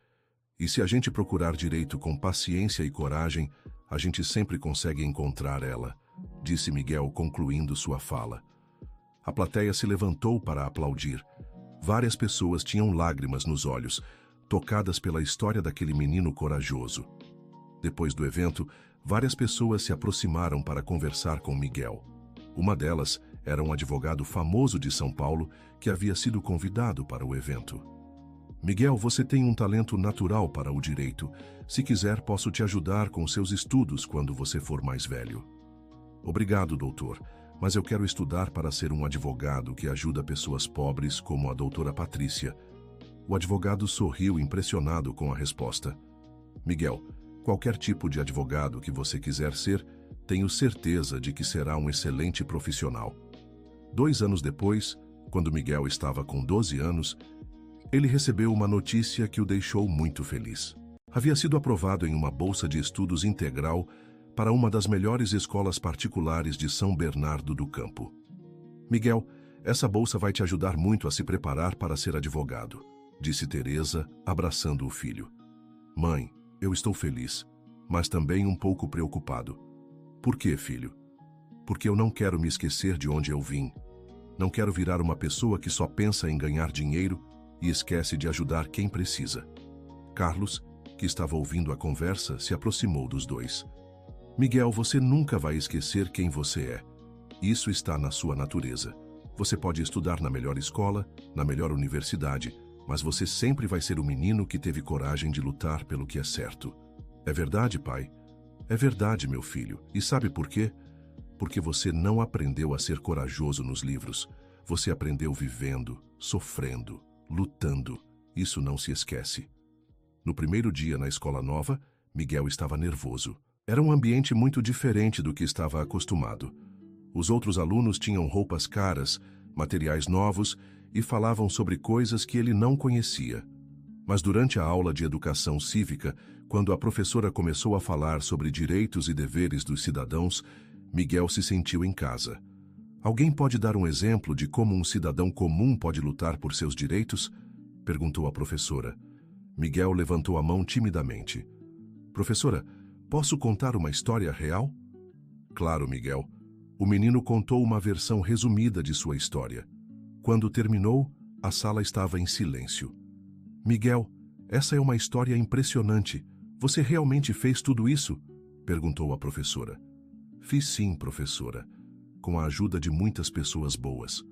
E se a gente procurar direito com paciência e coragem, a gente sempre consegue encontrar ela, disse Miguel, concluindo sua fala. A plateia se levantou para aplaudir. Várias pessoas tinham lágrimas nos olhos, tocadas pela história daquele menino corajoso. Depois do evento, várias pessoas se aproximaram para conversar com Miguel. Uma delas era um advogado famoso de São Paulo que havia sido convidado para o evento. Miguel, você tem um talento natural para o direito. Se quiser, posso te ajudar com seus estudos quando você for mais velho. Obrigado, doutor, mas eu quero estudar para ser um advogado que ajuda pessoas pobres como a doutora Patrícia. O advogado sorriu impressionado com a resposta. Miguel, qualquer tipo de advogado que você quiser ser, tenho certeza de que será um excelente profissional. 2 anos depois, quando Miguel estava com 12 anos, ele recebeu uma notícia que o deixou muito feliz. Havia sido aprovado em uma bolsa de estudos integral para uma das melhores escolas particulares de São Bernardo do Campo. Miguel, essa bolsa vai te ajudar muito a se preparar para ser advogado, disse Teresa, abraçando o filho. Mãe, eu estou feliz, mas também um pouco preocupado. Por quê, filho? Porque eu não quero me esquecer de onde eu vim. Não quero virar uma pessoa que só pensa em ganhar dinheiro e esquece de ajudar quem precisa. Carlos, que estava ouvindo a conversa, se aproximou dos dois. Miguel, você nunca vai esquecer quem você é. Isso está na sua natureza. Você pode estudar na melhor escola, na melhor universidade, mas você sempre vai ser o menino que teve coragem de lutar pelo que é certo. É verdade, pai? É verdade, meu filho. E sabe por quê? Porque você não aprendeu a ser corajoso nos livros. Você aprendeu vivendo, sofrendo, lutando. Isso não se esquece. No primeiro dia na escola nova, Miguel estava nervoso. Era um ambiente muito diferente do que estava acostumado. Os outros alunos tinham roupas caras, materiais novos e falavam sobre coisas que ele não conhecia. Mas durante a aula de educação cívica, quando a professora começou a falar sobre direitos e deveres dos cidadãos, Miguel se sentiu em casa. Alguém pode dar um exemplo de como um cidadão comum pode lutar por seus direitos? Perguntou a professora. Miguel levantou a mão timidamente. Professora, posso contar uma história real? Claro, Miguel. O menino contou uma versão resumida de sua história. Quando terminou, a sala estava em silêncio. Miguel, essa é uma história impressionante. Você realmente fez tudo isso? Perguntou a professora. Fiz sim, professora, com a ajuda de muitas pessoas boas.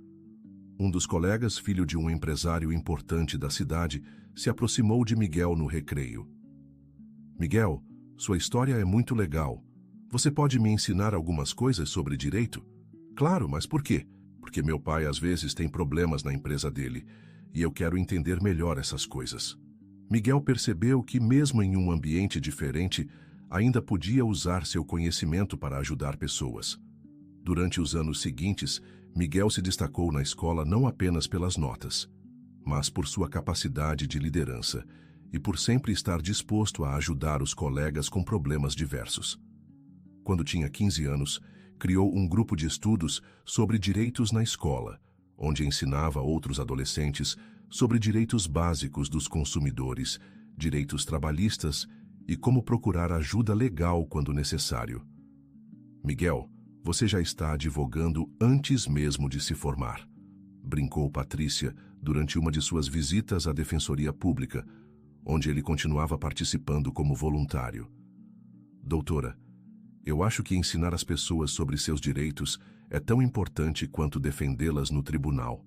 Um dos colegas, filho de um empresário importante da cidade, se aproximou de Miguel no recreio. Miguel, sua história é muito legal. Você pode me ensinar algumas coisas sobre direito? Claro, mas por quê? porque meu pai às vezes tem problemas na empresa dele e eu quero entender melhor essas coisas. Miguel percebeu que, mesmo em um ambiente diferente, ainda podia usar seu conhecimento para ajudar pessoas. Durante os anos seguintes, Miguel se destacou na escola não apenas pelas notas, mas por sua capacidade de liderança e por sempre estar disposto a ajudar os colegas com problemas diversos. Quando tinha 15 anos, criou um grupo de estudos sobre direitos na escola, onde ensinava outros adolescentes sobre direitos básicos dos consumidores, direitos trabalhistas e como procurar ajuda legal quando necessário. Miguel, você já está advogando antes mesmo de se formar, brincou Patrícia durante uma de suas visitas à Defensoria Pública, onde ele continuava participando como voluntário. Doutora, eu acho que ensinar as pessoas sobre seus direitos é tão importante quanto defendê-las no tribunal.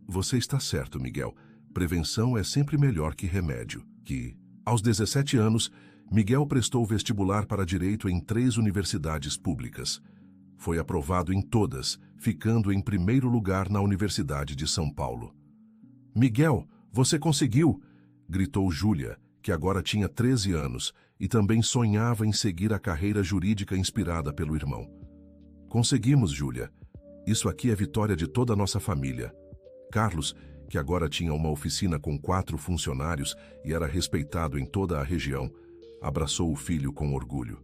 Você está certo, Miguel. Prevenção é sempre melhor que remédio. Aos 17 anos, Miguel prestou vestibular para Direito em 3 universidades públicas. Foi aprovado em todas, ficando em primeiro lugar na Universidade de São Paulo. Miguel, você conseguiu! Gritou Júlia, que agora tinha 13 anos e também sonhava em seguir a carreira jurídica inspirada pelo irmão. Conseguimos, Júlia. Isso aqui é vitória de toda a nossa família. Carlos, que agora tinha uma oficina com 4 funcionários e era respeitado em toda a região, abraçou o filho com orgulho.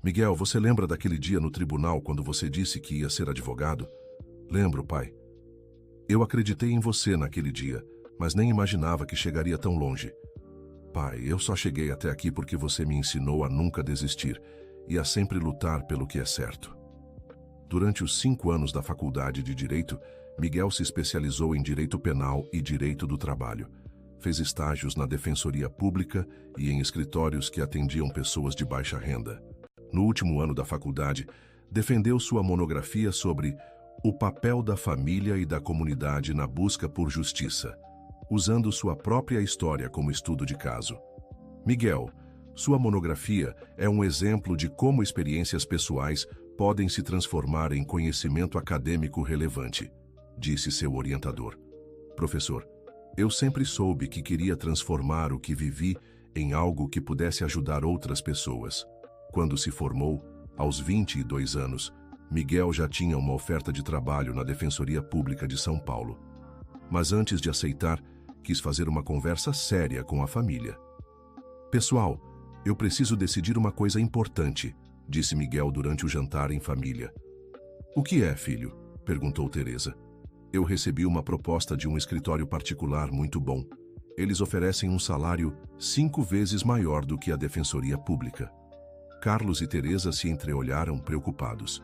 Miguel, você lembra daquele dia no tribunal quando você disse que ia ser advogado? Lembro, pai. Eu acreditei em você naquele dia, mas nem imaginava que chegaria tão longe. Pai, eu só cheguei até aqui porque você me ensinou a nunca desistir e a sempre lutar pelo que é certo. Durante os 5 anos da faculdade de Direito, Miguel se especializou em Direito Penal e Direito do Trabalho. Fez estágios na Defensoria Pública e em escritórios que atendiam pessoas de baixa renda. No último ano da faculdade, defendeu sua monografia sobre o papel da família e da comunidade na busca por justiça, usando sua própria história como estudo de caso. Miguel, sua monografia é um exemplo de como experiências pessoais podem se transformar em conhecimento acadêmico relevante, disse seu orientador. Professor, eu sempre soube que queria transformar o que vivi em algo que pudesse ajudar outras pessoas. Quando se formou, aos 22 anos, Miguel já tinha uma oferta de trabalho na Defensoria Pública de São Paulo. Mas antes de aceitar, quis fazer uma conversa séria com a família. Pessoal, eu preciso decidir uma coisa importante, disse Miguel durante o jantar em família. O que é, filho? Perguntou Teresa. Eu recebi uma proposta de um escritório particular muito bom. Eles oferecem um salário 5 vezes maior do que a Defensoria Pública. Carlos e Teresa se entreolharam preocupados.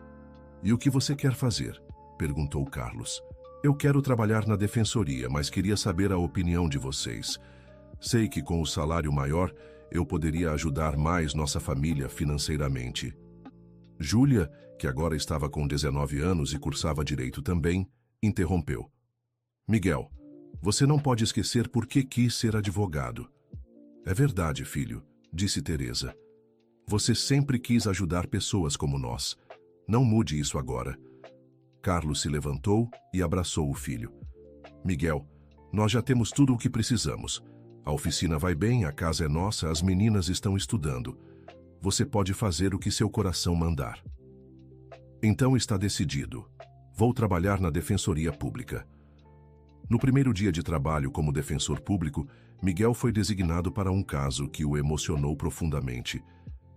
E o que você quer fazer? Perguntou Carlos. Eu quero trabalhar na Defensoria, mas queria saber a opinião de vocês. Sei que com o salário maior, eu poderia ajudar mais nossa família financeiramente. Júlia, que agora estava com 19 anos e cursava Direito também, interrompeu. Miguel, você não pode esquecer por que quis ser advogado. É verdade, filho, disse Teresa. Você sempre quis ajudar pessoas como nós. Não mude isso agora. Carlos se levantou e abraçou o filho. Miguel, nós já temos tudo o que precisamos. A oficina vai bem, a casa é nossa, as meninas estão estudando. Você pode fazer o que seu coração mandar. Então está decidido. Vou trabalhar na Defensoria Pública. No primeiro dia de trabalho como defensor público, Miguel foi designado para um caso que o emocionou profundamente.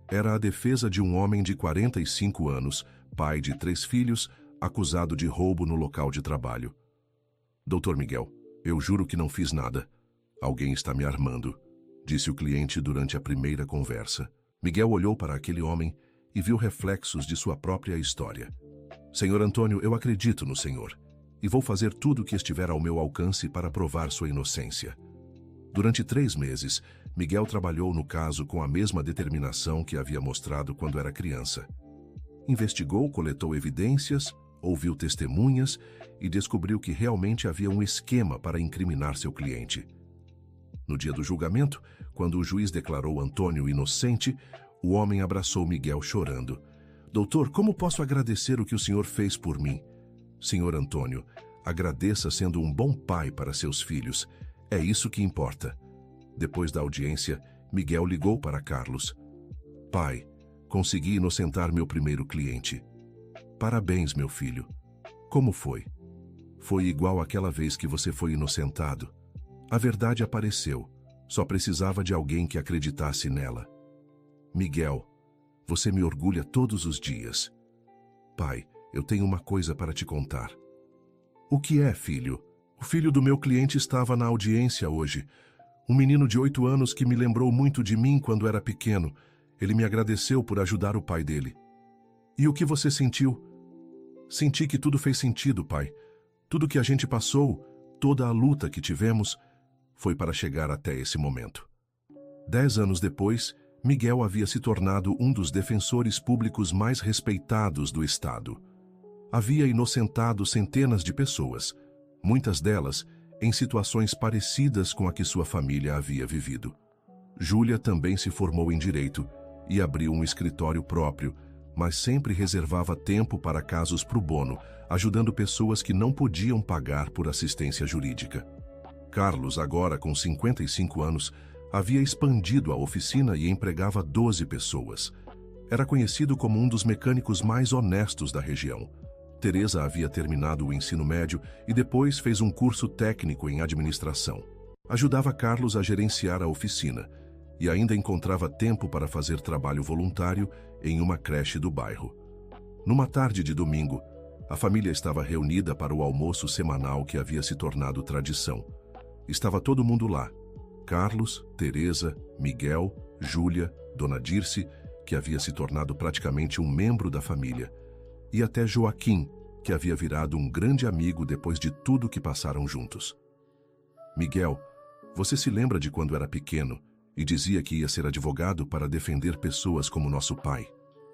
Era a defesa de um homem de 45 anos, pai de 3 filhos, acusado de roubo no local de trabalho. Doutor Miguel, eu juro que não fiz nada. Alguém está me armando, disse o cliente durante a primeira conversa. Miguel olhou para aquele homem e viu reflexos de sua própria história. Senhor Antônio, eu acredito no Senhor e vou fazer tudo o que estiver ao meu alcance para provar sua inocência. Durante 3 meses, Miguel trabalhou no caso com a mesma determinação que havia mostrado quando era criança. Investigou, coletou evidências, ouviu testemunhas e descobriu que realmente havia um esquema para incriminar seu cliente. No dia do julgamento, quando o juiz declarou Antônio inocente, o homem abraçou Miguel chorando. Doutor, como posso agradecer o que o senhor fez por mim? Senhor Antônio, agradeça sendo um bom pai para seus filhos. É isso que importa. Depois da audiência, Miguel ligou para Carlos. Pai, consegui inocentar meu primeiro cliente. Parabéns, meu filho. Como foi? Foi igual àquela vez que você foi inocentado. A verdade apareceu. Só precisava de alguém que acreditasse nela. Miguel, você me orgulha todos os dias. Pai, eu tenho uma coisa para te contar. O que é, filho? O filho do meu cliente estava na audiência hoje. Um menino de 8 anos que me lembrou muito de mim quando era pequeno. Ele me agradeceu por ajudar o pai dele. E o que você sentiu? Senti que tudo fez sentido, pai. Tudo que a gente passou, toda a luta que tivemos, foi para chegar até esse momento. 10 anos depois, Miguel havia se tornado um dos defensores públicos mais respeitados do Estado. Havia inocentado centenas de pessoas, muitas delas em situações parecidas com a que sua família havia vivido. Júlia também se formou em Direito e abriu um escritório próprio, mas sempre reservava tempo para casos pro bono, ajudando pessoas que não podiam pagar por assistência jurídica. Carlos, agora com 55 anos, havia expandido a oficina e empregava 12 pessoas. Era conhecido como um dos mecânicos mais honestos da região. Teresa havia terminado o ensino médio e depois fez um curso técnico em administração. Ajudava Carlos a gerenciar a oficina e ainda encontrava tempo para fazer trabalho voluntário em uma creche do bairro. Numa tarde de domingo, a família estava reunida para o almoço semanal que havia se tornado tradição. Estava todo mundo lá. Carlos, Teresa, Miguel, Júlia, Dona Dirce, que havia se tornado praticamente um membro da família, e até Joaquim, que havia virado um grande amigo depois de tudo que passaram juntos. Miguel, você se lembra de quando era pequeno e dizia que ia ser advogado para defender pessoas como nosso pai?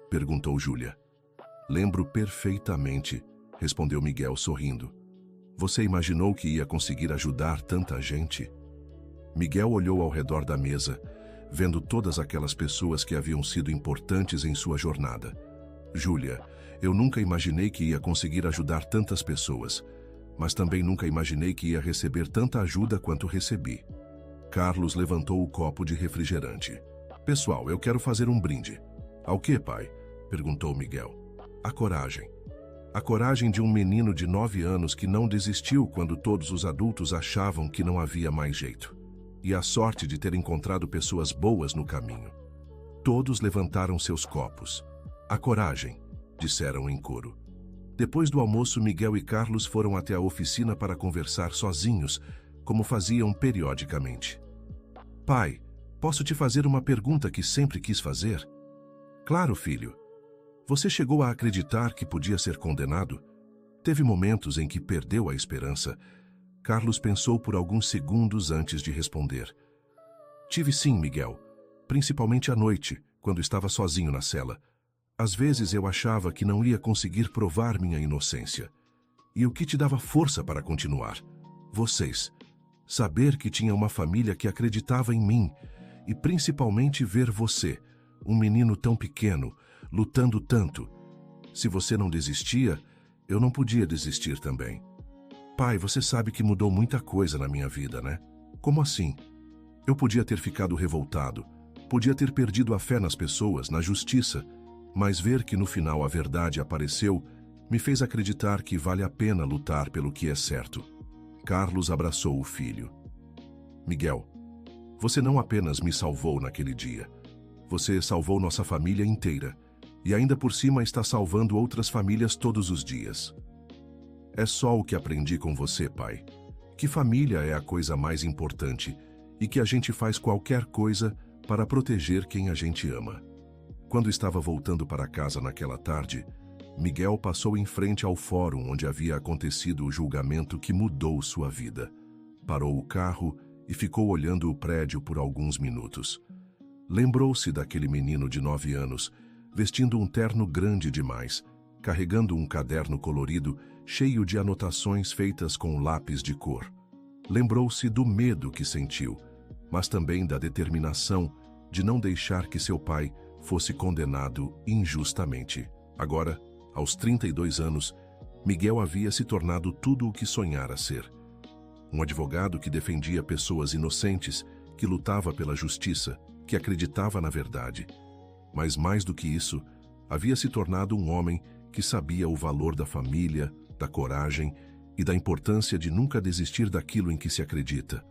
Perguntou Júlia. Lembro perfeitamente, respondeu Miguel sorrindo. Você imaginou que ia conseguir ajudar tanta gente? Miguel olhou ao redor da mesa, vendo todas aquelas pessoas que haviam sido importantes em sua jornada. Júlia, eu nunca imaginei que ia conseguir ajudar tantas pessoas, mas também nunca imaginei que ia receber tanta ajuda quanto recebi. Carlos levantou o copo de refrigerante. Pessoal, eu quero fazer um brinde. Ao quê, pai? Perguntou Miguel. A coragem. A coragem de um menino de 9 anos que não desistiu quando todos os adultos achavam que não havia mais jeito. E a sorte de ter encontrado pessoas boas no caminho. Todos levantaram seus copos. A coragem, disseram em coro. Depois do almoço, Miguel e Carlos foram até a oficina para conversar sozinhos, como faziam periodicamente. Pai, posso te fazer uma pergunta que sempre quis fazer? Claro, filho. Você chegou a acreditar que podia ser condenado? Teve momentos em que perdeu a esperança. Carlos pensou por alguns segundos antes de responder. Tive sim, Miguel. Principalmente à noite, quando estava sozinho na cela. Às vezes eu achava que não ia conseguir provar minha inocência. E o que te dava força para continuar? Vocês. Saber que tinha uma família que acreditava em mim. E principalmente ver você, um menino tão pequeno, lutando tanto. Se você não desistia, eu não podia desistir também. Pai, você sabe que mudou muita coisa na minha vida, né? Como assim? Eu podia ter ficado revoltado, podia ter perdido a fé nas pessoas, na justiça, mas ver que no final a verdade apareceu me fez acreditar que vale a pena lutar pelo que é certo. Carlos abraçou o filho. Miguel, você não apenas me salvou naquele dia, você salvou nossa família inteira. E ainda por cima está salvando outras famílias todos os dias. É só o que aprendi com você, pai. Que família é a coisa mais importante e que a gente faz qualquer coisa para proteger quem a gente ama. Quando estava voltando para casa naquela tarde, Miguel passou em frente ao fórum onde havia acontecido o julgamento que mudou sua vida. Parou o carro e ficou olhando o prédio por alguns minutos. Lembrou-se daquele menino de 9 anos, vestindo um terno grande demais, carregando um caderno colorido cheio de anotações feitas com lápis de cor. Lembrou-se do medo que sentiu, mas também da determinação de não deixar que seu pai fosse condenado injustamente. Agora, aos 32 anos, Miguel havia se tornado tudo o que sonhara ser. Um advogado que defendia pessoas inocentes, que lutava pela justiça, que acreditava na verdade. Mas mais do que isso, havia se tornado um homem que sabia o valor da família, da coragem e da importância de nunca desistir daquilo em que se acredita.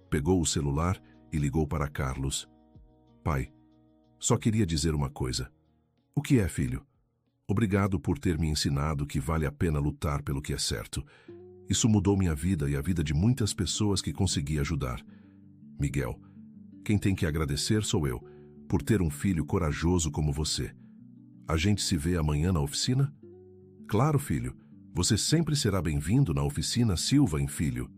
Pegou o celular e ligou para Carlos. Pai, só queria dizer uma coisa. O que é, filho? Obrigado por ter me ensinado que vale a pena lutar pelo que é certo. Isso mudou minha vida e a vida de muitas pessoas que consegui ajudar. Miguel, quem tem que agradecer sou eu, por ter um filho corajoso como você. A gente se vê amanhã na oficina? Claro, filho. Você sempre será bem-vindo na oficina Silva em Filho.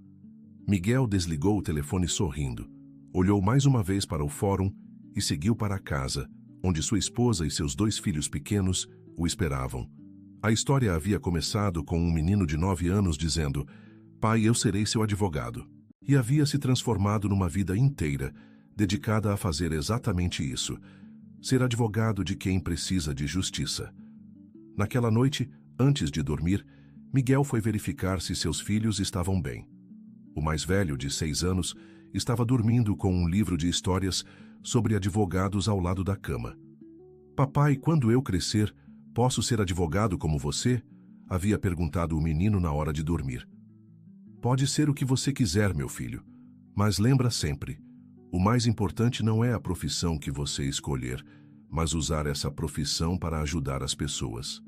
Miguel desligou o telefone sorrindo, olhou mais uma vez para o fórum e seguiu para a casa, onde sua esposa e seus 2 filhos pequenos o esperavam. A história havia começado com um menino de 9 anos dizendo: "Pai, eu serei seu advogado." E havia se transformado numa vida inteira, dedicada a fazer exatamente isso, ser advogado de quem precisa de justiça. Naquela noite, antes de dormir, Miguel foi verificar se seus filhos estavam bem. O mais velho, de 6 anos, estava dormindo com um livro de histórias sobre advogados ao lado da cama. "Papai, quando eu crescer, posso ser advogado como você?" havia perguntado o menino na hora de dormir. "Pode ser o que você quiser, meu filho, mas lembra sempre, o mais importante não é a profissão que você escolher, mas usar essa profissão para ajudar as pessoas."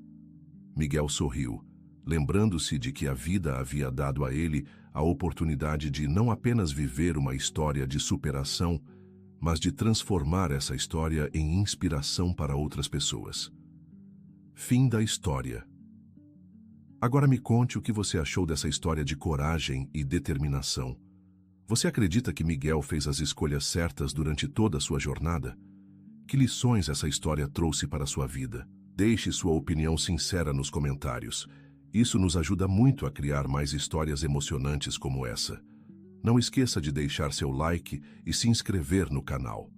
Miguel sorriu, lembrando-se de que a vida havia dado a ele a oportunidade de não apenas viver uma história de superação, mas de transformar essa história em inspiração para outras pessoas. Fim da história. Agora me conte o que você achou dessa história de coragem e determinação. Você acredita que Miguel fez as escolhas certas durante toda a sua jornada? Que lições essa história trouxe para a sua vida? Deixe sua opinião sincera nos comentários. Isso nos ajuda muito a criar mais histórias emocionantes como essa. Não esqueça de deixar seu like e se inscrever no canal.